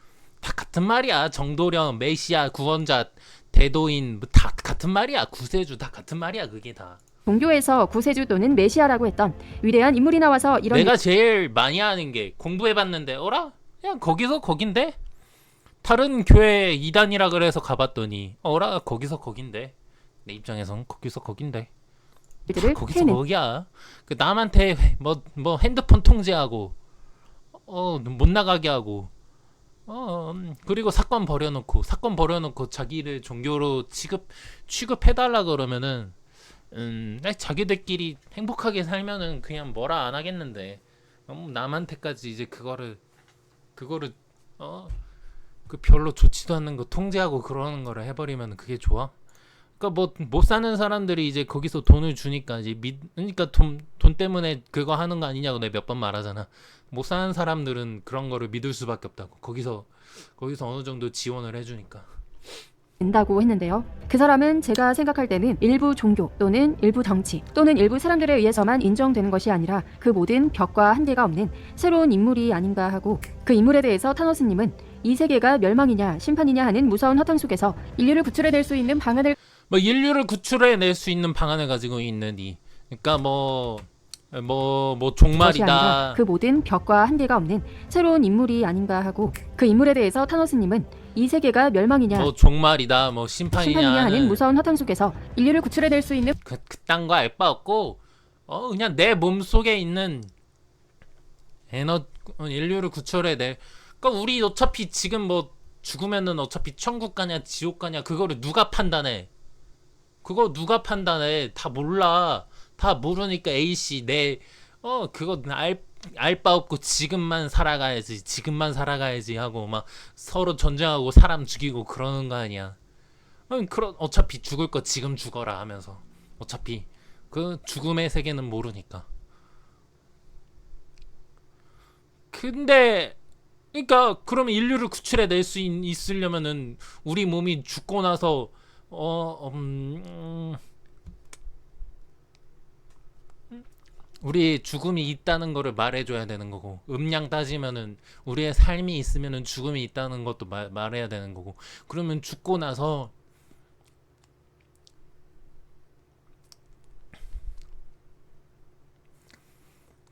다 같은 말이야. 정도령, 메시아, 구원자, 대도인 다 같은 말이야. 구세주 다 같은 말이야. 그게 다. 종교에서 구세주 또는 메시아라고 했던 위대한 인물이 나와서 이런 내가 제일 많이 하는 게 공부해봤는데 어라? 그냥 거기서 거긴데? 다른 교회 이단이라 그래서 가봤더니 어라 거기서 거긴데 내 입장에선 거기서 거긴데 일들을 거기서 해낸 거기야. 그 남한테 뭐 핸드폰 통제하고 못 나가게 하고 그리고 사건 버려놓고 자기를 종교로 취급해달라 그러면은 자기들끼리 행복하게 살면은 그냥 뭐라 안 하겠는데 남한테까지 이제 그거를 그 별로 좋지도 않는 거 통제하고 그러는 거를 해버리면 그게 좋아? 그러니까 뭐 못 사는 사람들이 이제 거기서 돈을 주니까 이제 그러니까 돈 때문에 그거 하는 거 아니냐고 내가 몇 번 말하잖아. 못 사는 사람들은 그런 거를 믿을 수밖에 없다고. 거기서 어느 정도 지원을 해주니까. 다고 했는데요. 그 사람은 제가 생각할 때는 일부 종교 또는 일부 정치 또는 일부 사람들에 의해서만 인정되는 것이 아니라 그 모든 벽과 한계가 없는 새로운 인물이 아닌가 하고, 그 인물에 대해서 타노스님은 이 세계가 멸망이냐 심판이냐 하는 무서운 허탕 속에서 인류를 구출해낼 수 있는 방안을 뭐 인류를 구출해낼 수 있는 방안을 가지고 있는 그러니까 뭐 것이 아니라 종말이다. 그 모든 벽과 한계가 없는 새로운 인물이 아닌가 하고, 그 인물에 대해서 타노스님은 이 세계가 멸망이냐 뭐 종말이다. 뭐 심판이냐 심판이냐 하는 하는 무서운 허탕 속에서 인류를 구출해낼 수 있는 그딴 거 알 바 없고 그냥 내 몸 속에 있는 인류를 구출해낼. 그러니까 우리 어차피 지금 뭐 죽으면은 어차피 천국 가냐 지옥 가냐 그거를 누가 판단해? 그거 누가 판단해? 다 몰라. 다 모르니까 A씨 그거 알 바 없고 지금만 살아가야지 하고 막 서로 전쟁하고 사람 죽이고 그러는 거 아니야. 어차피 죽을 거 지금 죽어라 하면서 어차피 그 죽음의 세계는 모르니까. 근데 그러니까 그러면 인류를 구출해낼 수 있으려면은 우리 몸이 죽고 나서 우리 죽음이 있다는 거를 말해줘야 되는 거고, 음양 따지면은 우리의 삶이 있으면은 죽음이 있다는 것도 말해야 되는 거고. 그러면 죽고 나서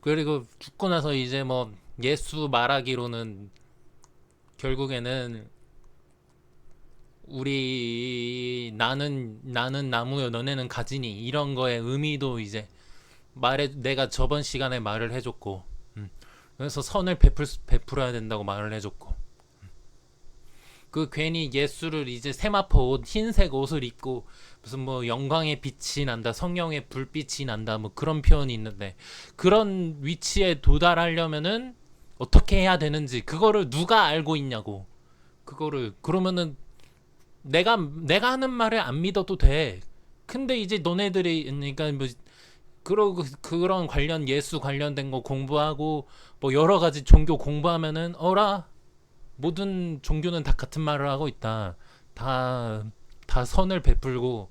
그리고 죽고 나서 이제 뭐 예수 말하기로는 결국에는 나는 나무요 너네는 가지니 이런 거의 의미도 이제 내가 저번 시간에 말을 해줬고, 그래서 선을 베풀어야 된다고 말을 해줬고, 그 괜히 예수를 이제 세마포 옷 흰색 옷을 입고 무슨 뭐 영광의 빛이 난다, 성령의 불빛이 난다 뭐 그런 표현이 있는데, 그런 위치에 도달하려면은 어떻게 해야 되는지 그거를 누가 알고 있냐고. 그러면은 내가 하는 말을 안 믿어도 돼. 근데 이제 너네들이 그러니까 뭐 그런 관련 예수 관련된 거 공부하고 뭐 여러 가지 종교 공부하면은 모든 종교는 다 같은 말을 하고 있다. 다 선을 베풀고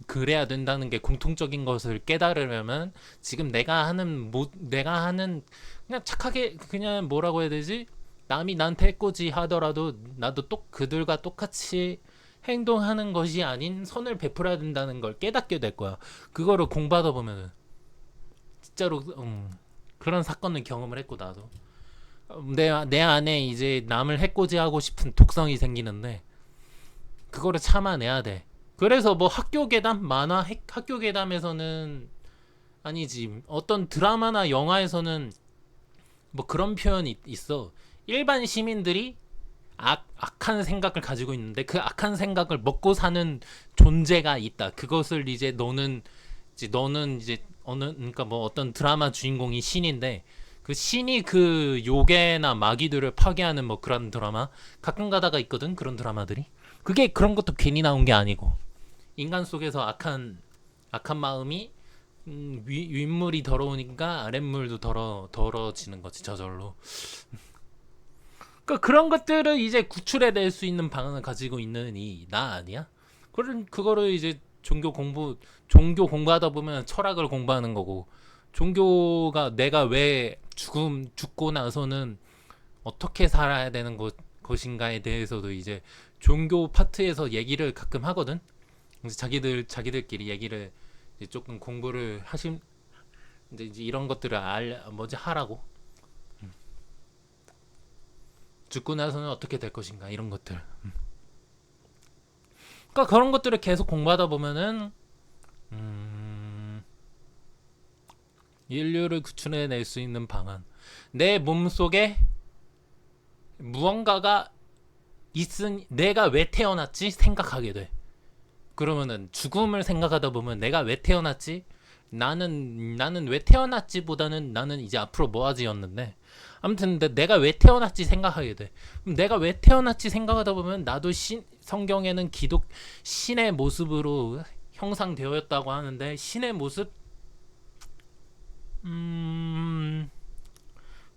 그래야 된다는 게 공통적인 것을 깨달으려면 지금 내가 하는 그냥 착하게 그냥 뭐라고 해야 되지? 남이 나한테 해코지 하더라도 나도 그들과 똑같이 행동하는 것이 아닌 선을 베풀어야 된다는 걸 깨닫게 될 거야. 그거를 공부하다 보면은 진짜로 그런 사건을 경험을 했고, 나도 내 안에 이제 남을 해코지하고 싶은 독성이 생기는데 그거를 참아내야 돼. 그래서 뭐 학교 괴담 학교 괴담에서는 아니지, 어떤 드라마나 영화에서는 뭐 그런 표현이 있어. 일반 시민들이 악한 생각을 가지고 있는데 그 악한 생각을 먹고 사는 존재가 있다. 그것을 이제 너는 이제 그러니까 뭐 어떤 드라마 주인공이 신인데 그 신이 그 요괴나 마귀들을 파괴하는 뭐 그런 드라마 가끔 가다가 있거든. 그런 드라마들이. 그게 그런 것도 괜히 나온 게 아니고, 인간 속에서 악한 마음이 윗물이 더러우니까 아랫물도 더러워지는 거지, 저절로. 그러니까 그런 것들을 이제 구출해낼 수 있는 방안을 가지고 있는 나 아니야? 그거를 이제 종교 공부하다 보면 철학을 공부하는 거고, 종교가 내가 왜 죽고 나서는 어떻게 살아야 되는 것인가에 대해서도 이제 종교 파트에서 얘기를 가끔 하거든. 그래서 자기들끼리 얘기를 이제 조금 공부를 이제 이런 것들을 하라고. 죽고 나서는 어떻게 될 것인가 이런 것들. 그러니까 그런 것들을 계속 공부하다 보면은 인류를 구출해낼 수 있는 방안. 내 몸속에 무언가가 있으니 내가 왜 태어났지 생각하게 돼. 그러면은 죽음을 생각하다 보면 내가 왜 태어났지? 나는 왜 태어났지보다는 나는 이제 앞으로 뭐 하지였는데 아무튼 내가 왜 태어났지 생각하게 돼. 그럼 내가 왜 태어났지 생각하다 보면 나도 성경에는 신의 모습으로 형상되었다고 하는데 신의 모습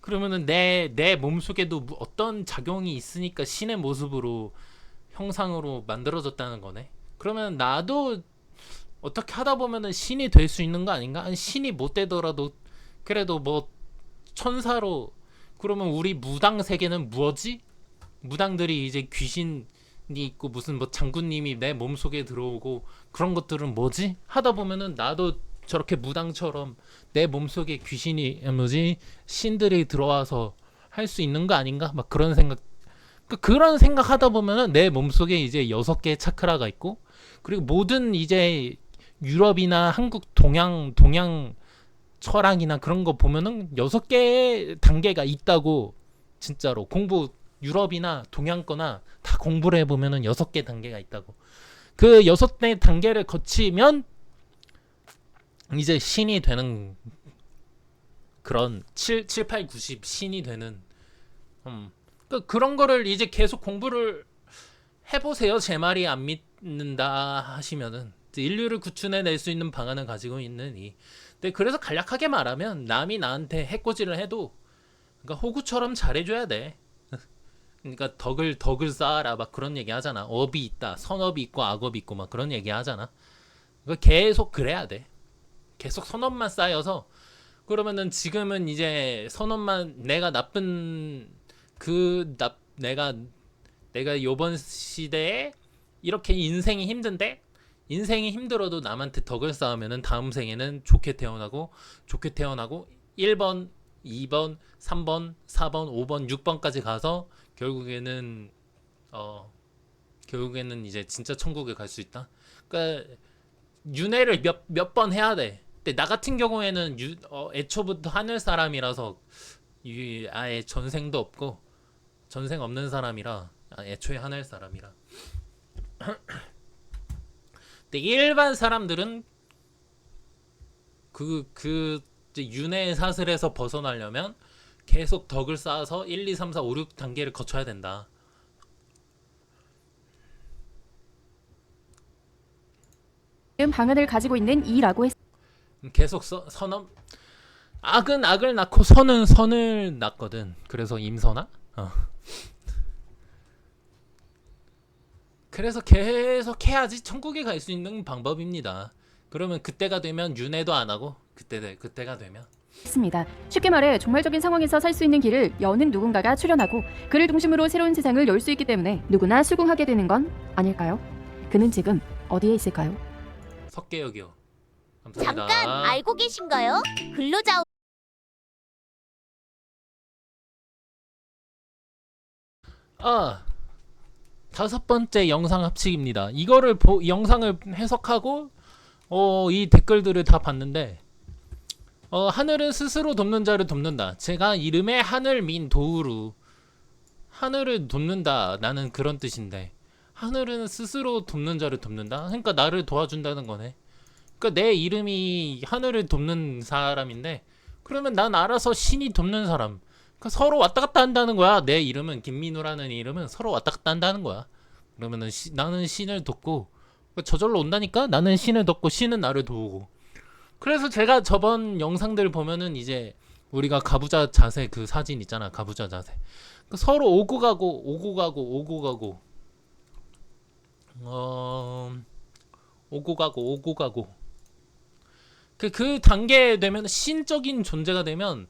그러면은 내 몸속에도 어떤 작용이 있으니까 신의 모습으로 형상으로 만들어졌다는 거네. 그러면 나도 어떻게 하다 보면은 신이 될 수 있는 거 아닌가? 아니, 신이 못 되더라도 그래도 뭐 천사로. 그러면 우리 무당 세계는 뭐지? 무당들이 이제 귀신이 있고 무슨 뭐 장군님이 내 몸속에 들어오고 그런 것들은 뭐지? 하다 보면은 나도 저렇게 무당처럼 내 몸속에 귀신이 뭐지? 신들이 들어와서 할 수 있는 거 아닌가? 막 그런 생각. 그런 생각 하다 보면은 내 몸속에 이제 6개의 차크라가 있고 그리고 모든 이제 유럽이나 한국 동양 철학이나 그런 거 보면은 6개의 단계가 있다고. 진짜로 공부 유럽이나 동양 거나 다 공부를 해보면은 6개 단계가 있다고. 그 6개 단계를 거치면 이제 신이 되는 그런 7, 8, 90 신이 되는 그런 거를 이제 계속 공부를 해보세요. 제 말이 안 믿는다 하시면은 인류를 구출해낼 수 있는 방안을 가지고 있는 근데 그래서 간략하게 말하면 남이 나한테 해코지를 해도 그러니까 호구처럼 잘해줘야 돼. 그러니까 덕을 쌓아라 막 그런 얘기 하잖아. 업이 있다. 선업이 있고 악업이 있고 막 그런 얘기 하잖아. 그러니까 계속 그래야 돼. 계속 선업만 쌓여서 그러면은 지금은 이제 선업만 내가 나쁜 내가 요번 시대에 이렇게 인생이 힘든데 인생이 힘들어도 남한테 덕을 쌓으면은 다음 생에는 좋게 태어나고 1번, 2번, 3번, 4번, 5번, 6번까지 가서 결국에는 이제 진짜 천국에 갈 수 있다. 그러니까 윤회를 몇 번 해야 돼. 근데 나 같은 경우에는 애초부터 하늘 사람이라서 아예 전생도 없고 전생 없는 사람이라 애초에 하늘 사람이라. 근데 일반 사람들은 이제 윤회의 사슬에서 벗어나려면 계속 덕을 쌓아서 1, 2, 3, 4, 5, 6 단계를 거쳐야 된다. 방안을 가지고 있는 이라고 했습니다. 계속 선업 악은 악을 낳고 선은 선을 낳거든. 그래서 임선아? 그래서 계속 해야지 천국에 갈 수 있는 방법입니다. 그러면 그때가 되면 윤회도 안 하고 그때가 되면 쉽게 말해 종말적인 상황에서 살 수 있는 길을 여는 누군가가 출현하고 그를 중심으로 새로운 세상을 열 수 있기 때문에 누구나 수긍하게 되는 건 아닐까요? 그는 지금 어디에 있을까요? 석계역이요. 감사합니다. 잠깐 알고 계신가요? 근로자 다섯 번째 영상 합칙입니다. 이거를 영상을 해석하고 이 댓글들을 다 봤는데 하늘은 스스로 돕는 자를 돕는다. 제가 이름에 하늘민 도우루 하늘을 돕는다 나는 그런 뜻인데 하늘은 스스로 돕는 자를 돕는다. 그러니까 나를 도와준다는 거네. 그러니까 내 이름이 하늘을 돕는 사람인데 그러면 난 알아서 신이 돕는 사람. 그러니까 서로 왔다 갔다 한다는 거야. 내 이름은 김민우라는 이름은 서로 왔다 갔다 한다는 거야. 그러면은 나는 신을 돕고 그러니까 저절로 온다니까. 나는 신을 돕고 신은 나를 도우고. 그래서 제가 저번 영상들 보면은 이제 우리가 가부좌 자세 그 사진 있잖아. 가부좌 자세. 그러니까 서로 오고 가고 오고 가고 오고 가고 오고 가고 오고 가고 그 단계에 되면 신적인 존재가 되면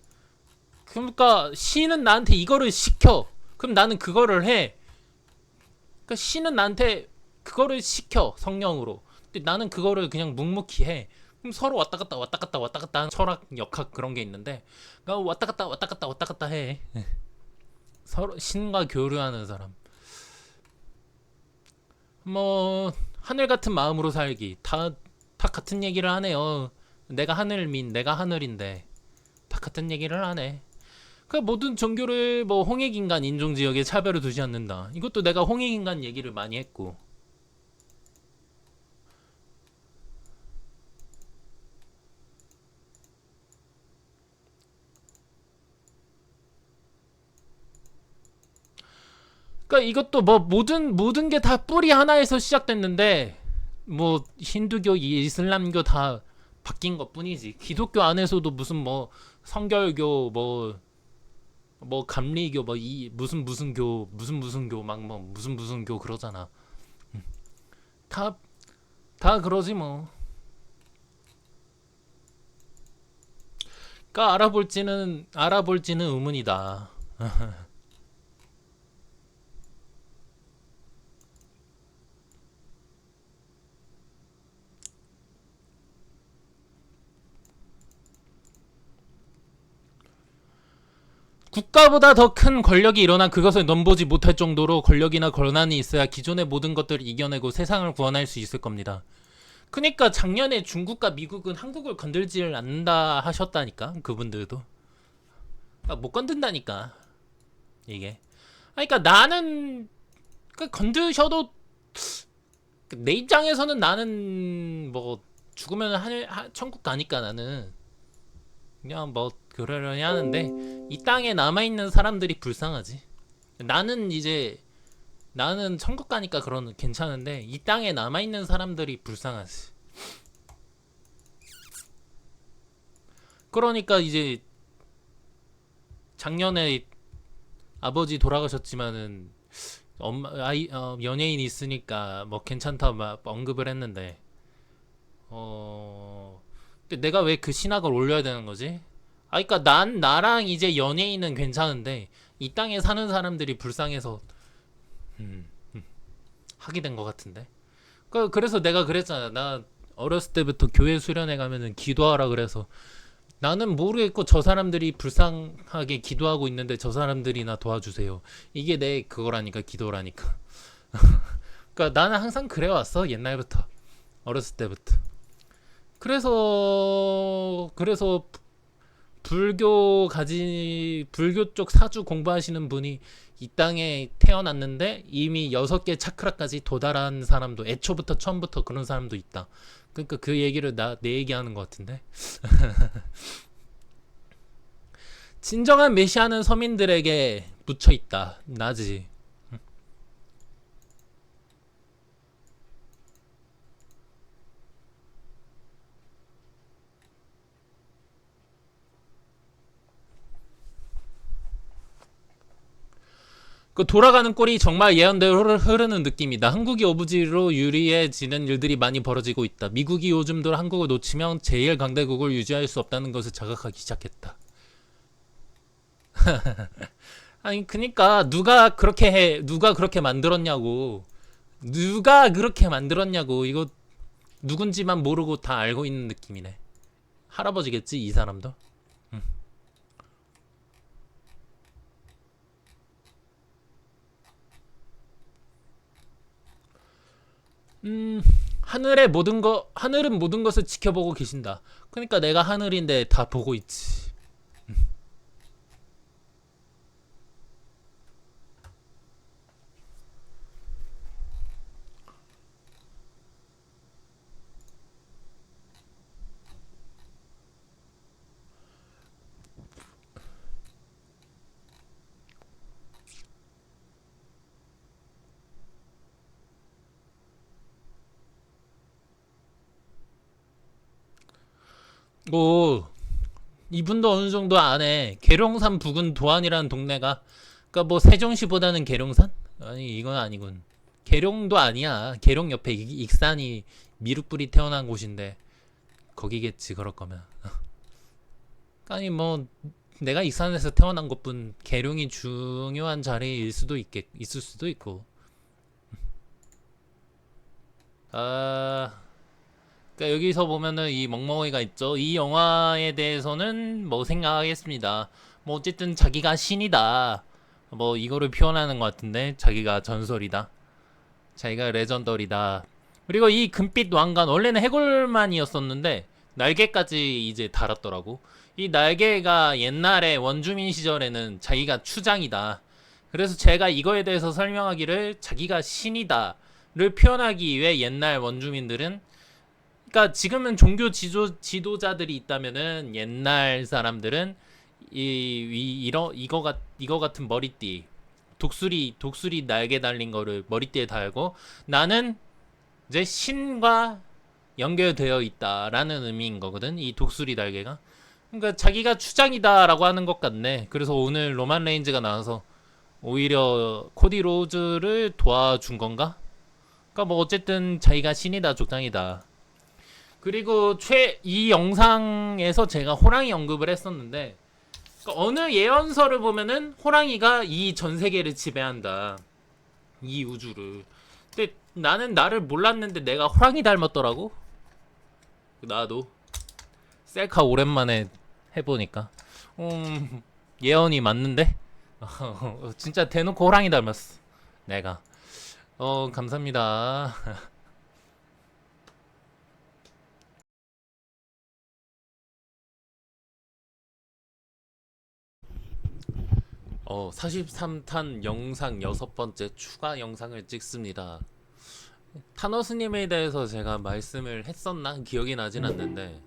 그러니까 신은 나한테 이거를 시켜. 그럼 나는 그거를 해. 그러니까 신은 나한테 그거를 시켜 성령으로. 근데 나는 그거를 그냥 묵묵히 해. 그럼 서로 왔다 갔다 하는 철학 역학 그런 게 있는데 그러니까 왔다 갔다 해. 서로 신과 교류하는 사람. 뭐 하늘 같은 마음으로 살기. 다 같은 얘기를 하네요. 내가 하늘민, 내가 하늘인데 다 같은 얘기를 하네. 그 모든 종교를 뭐 홍익인간 인종지역에 차별을 두지 않는다. 이것도 내가 홍익인간 얘기를 많이 했고. 그러니까 이것도 뭐 모든 게 다 뿌리 하나에서 시작됐는데 뭐 힌두교, 이슬람교 다 바뀐 것뿐이지. 기독교 안에서도 무슨 뭐 성결교 뭐 감리교 뭐 이 무슨 교 무슨 교 막 뭐 무슨 교 그러잖아. 다 그러지 뭐. 그러니까 알아볼지는 의문이다. 국가보다 더 큰 권력이 일어나 그것을 넘보지 못할 정도로 권력이나 권한이 있어야 기존의 모든 것들을 이겨내고 세상을 구원할 수 있을 겁니다. 그니까 작년에 중국과 미국은 한국을 건들지를 않는다 하셨다니까. 그분들도 못 건든다니까 이게. 그러니까 나는 건드셔도 내 입장에서는 나는 뭐 죽으면 천국 가니까 나는 그냥 뭐 그러려니 하는데 이 땅에 남아있는 사람들이 불쌍하지. 나는 천국 가니까 그런 괜찮은데 이 땅에 남아있는 사람들이 불쌍하지. 그러니까 이제 작년에 아버지 돌아가셨지만은 연예인 있으니까 뭐 괜찮다 막 언급을 했는데 근데 내가 왜 그 신학을 올려야 되는 거지? 그러니까 나랑 이제 연예인은 괜찮은데 이 땅에 사는 사람들이 불쌍해서 하게 된 것 같은데. 그래서 내가 그랬잖아. 나 어렸을 때부터 교회 수련회 가면은 기도하라 그래서 나는 모르겠고 저 사람들이 불쌍하게 기도하고 있는데 저 사람들이나 도와주세요. 이게 내 그거라니까, 기도라니까. 그러니까 나는 항상 그래왔어, 옛날부터, 어렸을 때부터. 그래서 불교 쪽 사주 공부하시는 분이 이 땅에 태어났는데 이미 6개 차크라까지 도달한 사람도, 애초부터 처음부터 그런 사람도 있다. 그러니까 그 얘기를 내 얘기하는 것 같은데. 진정한 메시아는 서민들에게 묻혀 있다. 나지. 그 돌아가는 꼴이 정말 예언대로 흐르는 느낌이다. 한국이 오부지로 유리해지는 일들이 많이 벌어지고 있다. 미국이 요즘도 한국을 놓치면 제1강대국을 유지할 수 없다는 것을 자각하기 시작했다. 아니 그니까 누가 그렇게 만들었냐고. 이거 누군지만 모르고 다 알고 있는 느낌이네. 할아버지겠지 이 사람도. 하늘은 모든 것을 지켜보고 계신다. 그러니까 내가 하늘인데 다 보고 있지. 이분도 어느 정도 아네. 계룡산 부근 도안이라는 동네가, 그니까 뭐 세종시보다는 계룡산? 아니 이건 아니군. 계룡도 아니야. 계룡 옆에 익산이 미륵불이 태어난 곳인데 거기겠지 그럴 거면. 아니 뭐 내가 익산에서 태어난 것뿐 계룡이 중요한 자리에 있을 수도 있고. 그러니까 여기서 보면은 이 멍멍이가 있죠. 이 영화에 대해서는 뭐 생각하겠습니다. 뭐 어쨌든 자기가 신이다. 뭐 이거를 표현하는 것 같은데 자기가 전설이다, 자기가 레전더리다. 그리고 이 금빛 왕관 원래는 해골만이었었는데 날개까지 이제 달았더라고. 이 날개가 옛날에 원주민 시절에는 자기가 추장이다, 그래서 제가 이거에 대해서 설명하기를 자기가 신이다를 표현하기 위해 옛날 원주민들은, 그러니까 지금은 종교 지도자들이 있다면은 옛날 사람들은 이거 같은 머리띠, 독수리 날개 달린 거를 머리띠에 달고, 나는 이제 신과 연결되어 있다라는 의미인 거거든, 이 독수리 날개가. 그러니까 자기가 추장이다라고 하는 것 같네. 그래서 오늘 로만 레인즈가 나와서 오히려 코디 로즈를 도와준 건가? 그러니까 뭐 어쨌든 자기가 신이다, 족장이다. 그리고 이 영상에서 제가 호랑이 언급을 했었는데, 그러니까 어느 예언서를 보면은 호랑이가 이 전 세계를 지배한다, 이 우주를. 근데 나는 나를 몰랐는데 내가 호랑이 닮았더라고. 나도 셀카 오랜만에 해보니까 예언이 맞는데? 진짜 대놓고 호랑이 닮았어 내가. 감사합니다. 43탄 영상 6번째 추가 영상을 찍습니다. 타노스님에 대해서 제가 말씀을 했었나? 기억이 나진 않는데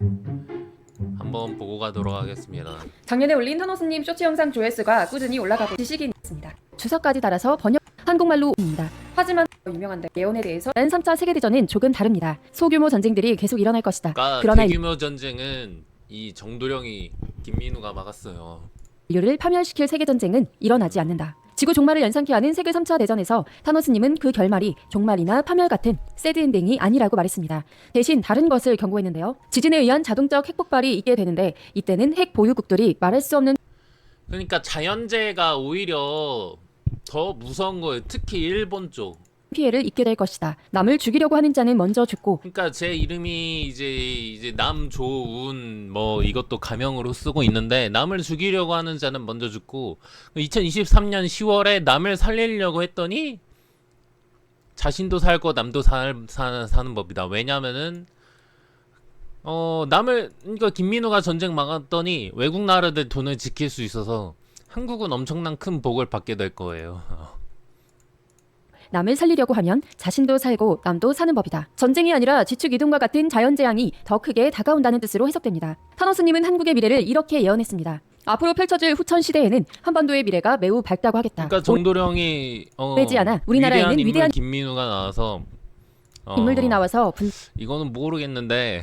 한번 보고 가도록 하겠습니다. 작년에 올린 타노스님 쇼츠 영상 조회수가 꾸준히 올라가고 지식이 있습니다. 주석까지 달아서 번역 한국말로입니다. 하지만 더 유명한데 예언에 대해서 난 3차 세계대전은 조금 다릅니다. 소규모 전쟁들이 계속 일어날 것이다. 그러나 대규모 전쟁은 이 정도령이 김민우가 막았어요. 인류를 파멸시킬 세계전쟁은 일어나지 않는다. 지구 종말을 연상케 하는 세계 3차 대전에서 타노스님은 그 결말이 종말이나 파멸 같은 새드엔딩이 아니라고 말했습니다. 대신 다른 것을 경고했는데요. 지진에 의한 자동적 핵폭발이 있게 되는데 이때는 핵 보유국들이 말할 수 없는 그러니까 자연재해가 오히려 더 무서운 거예요. 특히 일본 쪽. 피해를 입게 될 것이다. 남을 죽이려고 하는 자는 먼저 죽고, 그러니까 제 이름이 이제 남조운 뭐 이것도 가명으로 쓰고 있는데, 남을 죽이려고 하는 자는 먼저 죽고, 2023년 10월에 남을 살리려고 했더니 자신도 살고 남도 사는 법이다. 왜냐면은 그러니까 김민우가 전쟁 막았더니 외국 나라들 돈을 지킬 수 있어서 한국은 엄청난 큰 복을 받게 될 거예요. 남을 살리려고 하면 자신도 살고 남도 사는 법이다. 전쟁이 아니라 지축이동과 같은 자연재앙이 더 크게 다가온다는 뜻으로 해석됩니다. 타노스님은 한국의 미래를 이렇게 예언했습니다. 앞으로 펼쳐질 후천 시대에는 한반도의 미래가 매우 밝다고 하겠다. 그러니까 정도령이 되지 않아 우리나라에는 위대한 김민우가 나와서 인물들이 나와서 이거는 모르겠는데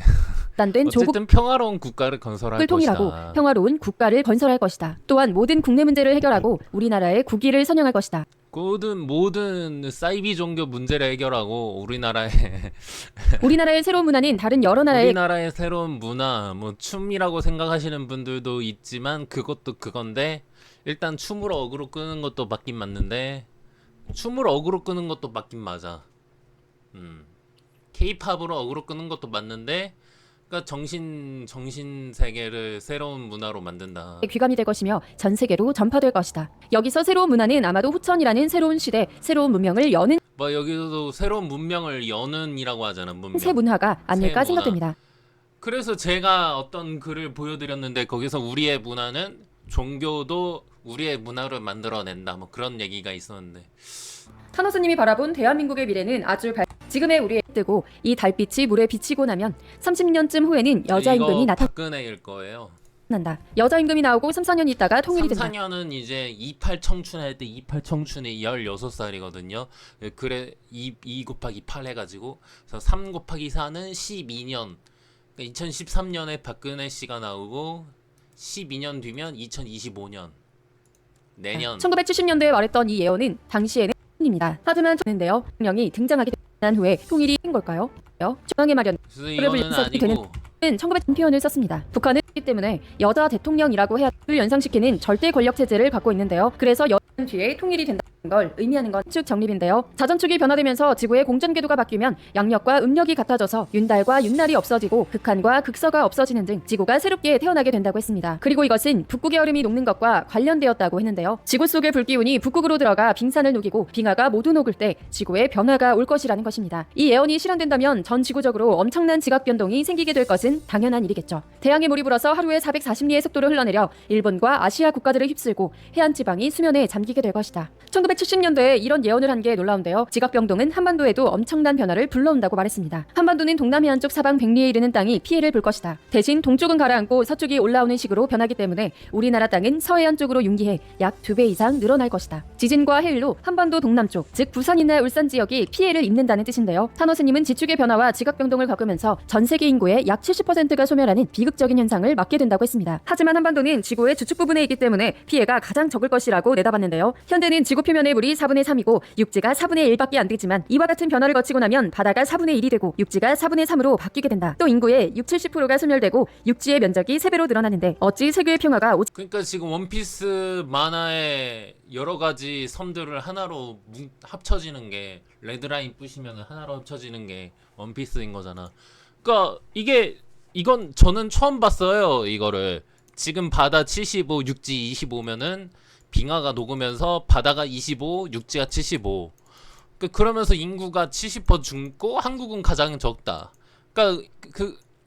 분단된 조국 어쨌든 평화로운 국가를 건설할 통일하고 것이다. 평화로운 국가를 건설할 것이다. 또한 모든 국내 문제를 해결하고 우리나라의 국위를 선양할 것이다. 모든 사이비 종교 문제를 해결하고 우리나라의 새로운 문화는 다른 여러 나라의 우리나라의 새로운 문화, 뭐 춤이라고 생각하시는 분들도 있지만 그것도 그건데, 일단 춤으로 어그로 끄는 것도 맞긴 맞는데, 춤으로 어그로 끄는 것도 맞긴 맞아. K-팝으로 어그로 끄는 것도 맞는데, 그러니까 정신 세계를 새로운 문화로 만든다. 귀감이 될 것이며 전 세계로 전파될 것이다. 여기서 새로운 문화는 아마도 후천이라는 새로운 시대, 새로운 문명을 여는 뭐 여기서도 새로운 문명을 여는이라고 하잖아. 문명. 새 문화가 아닐까 새 문화. 생각됩니다. 그래서 제가 어떤 글을 보여드렸는데 거기서 우리의 문화는 종교도 우리의 문화를 만들어낸다, 뭐 그런 얘기가 있었는데, 타노스님이 바라본 대한민국의 미래는 아주 지금의 우리의 뜨고 이 달빛이 물에 비치고 나면 30년쯤 후에는 여자 임금이 이거 박근혜일 거예요. 나타난다. 여자 임금이 나오고 3, 4년 있다가 통일이 된다. 3, 4년은 이제 28 청춘 할 때 28 청춘이 16살이거든요. 그래 2 곱하기 8 해가지고 3 곱하기 4는 12년. 그러니까 2013년에 박근혜 씨가 나오고 12년 뒤면 2025년. 내년. 1970년대에 말했던 이 예언은 당시에는 입니다. 하지만 저는데요. 명이 등장하게 난 후에 통일이 된 걸까요? 중앙에 마련. 그래서 이거는 아니고. 1900 표현을 썼습니다. 북한은 그렇기 때문에 여자 대통령이라고 해야 를 연상시키는 절대 권력 체제를 갖고 있는데요. 그래서 여년 뒤에 통일이 된다. 걸 의미하는 건 축 정립인데요. 자전축이 변화되면서 지구의 공전 궤도가 바뀌면 양력과 음력이 같아져서 윤달과 윤날이 없어지고 극한과 극서가 없어지는 등 지구가 새롭게 태어나게 된다고 했습니다. 그리고 이것은 북극의 얼음이 녹는 것과 관련되었다고 했는데요. 지구 속의 불기운이 북극으로 들어가 빙산을 녹이고 빙하가 모두 녹을 때 지구에 변화가 올 것이라는 것입니다. 이 예언이 실현된다면 전 지구적으로 엄청난 지각 변동이 생기게 될 것은 당연한 일이겠죠. 태양의 물이 불어서 하루에 440리의 속도로 흘러내려 일본과 아시아 국가들을 휩쓸고 해안 지방이 수면에 잠기게 될 것이다. 1970년대에 이런 예언을 한 게 놀라운데요. 지각병동은 한반도에도 엄청난 변화를 불러온다고 말했습니다. 한반도는 동남해안 쪽 사방 100리에 이르는 땅이 피해를 볼 것이다. 대신 동쪽은 가라앉고 서쪽이 올라오는 식으로 변하기 때문에 우리나라 땅은 서해안 쪽으로 융기해 약 2배 이상 늘어날 것이다. 지진과 해일로 한반도 동남쪽, 즉 부산이나 울산 지역이 피해를 입는다는 뜻인데요. 타노스님은 지축의 변화와 지각병동을 겪으면서 전 세계 인구의 약 70%가 소멸하는 비극적인 현상을 맞게 된다고 했습니다. 하지만 한반도는 지구의 주축 부분에 있기 때문에 피해가 가장 적을 것이라고 내다봤는데요. 현대는 지구 표면의 물이 4분의 3이고 육지가 4분의 1밖에 안 되지만 이와 같은 변화를 거치고 나면 바다가 4분의 1이 되고 육지가 4분의 3으로 바뀌게 된다. 또 인구의 60-70%가 소멸되고 육지의 면적이 3배로 늘어나는데 어찌 세계의 평화가 그러니까 지금 원피스 만화의 여러 가지 섬들을 하나로 합쳐지는 게 레드라인 부시면 하나로 합쳐지는 게 원피스인 거잖아. 그러니까 이건 저는 처음 봤어요. 이거를 지금 바다 75, 육지 25면은 빙하가 녹으면서 바다가 25, 육지가 75. 그러면서 인구가 70% 줄고 한국은 가장 적다. 그러니까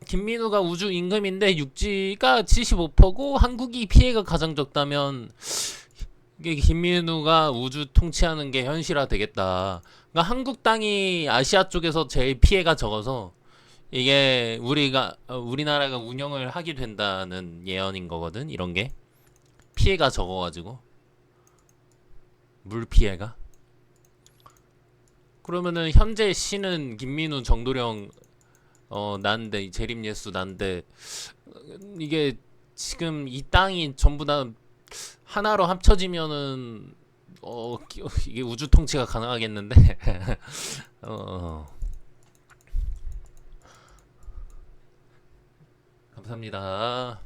김민우가 우주 임금인데 육지가 75%고 한국이 피해가 가장 적다면 이게 김민우가 우주 통치하는 게 현실화 되겠다. 그러니까 한국 땅이 아시아 쪽에서 제일 피해가 적어서 이게 우리나라가 운영을 하게 된다는 예언인 거거든. 이런 게 피해가 적어가지고 물 피해가. 그러면은 현재 신은 김민우, 정도령, 난데 재림예수 난데 이게 지금 이 땅이 전부 다 하나로 합쳐지면은 이게 우주 통치가 가능하겠는데. 감사합니다.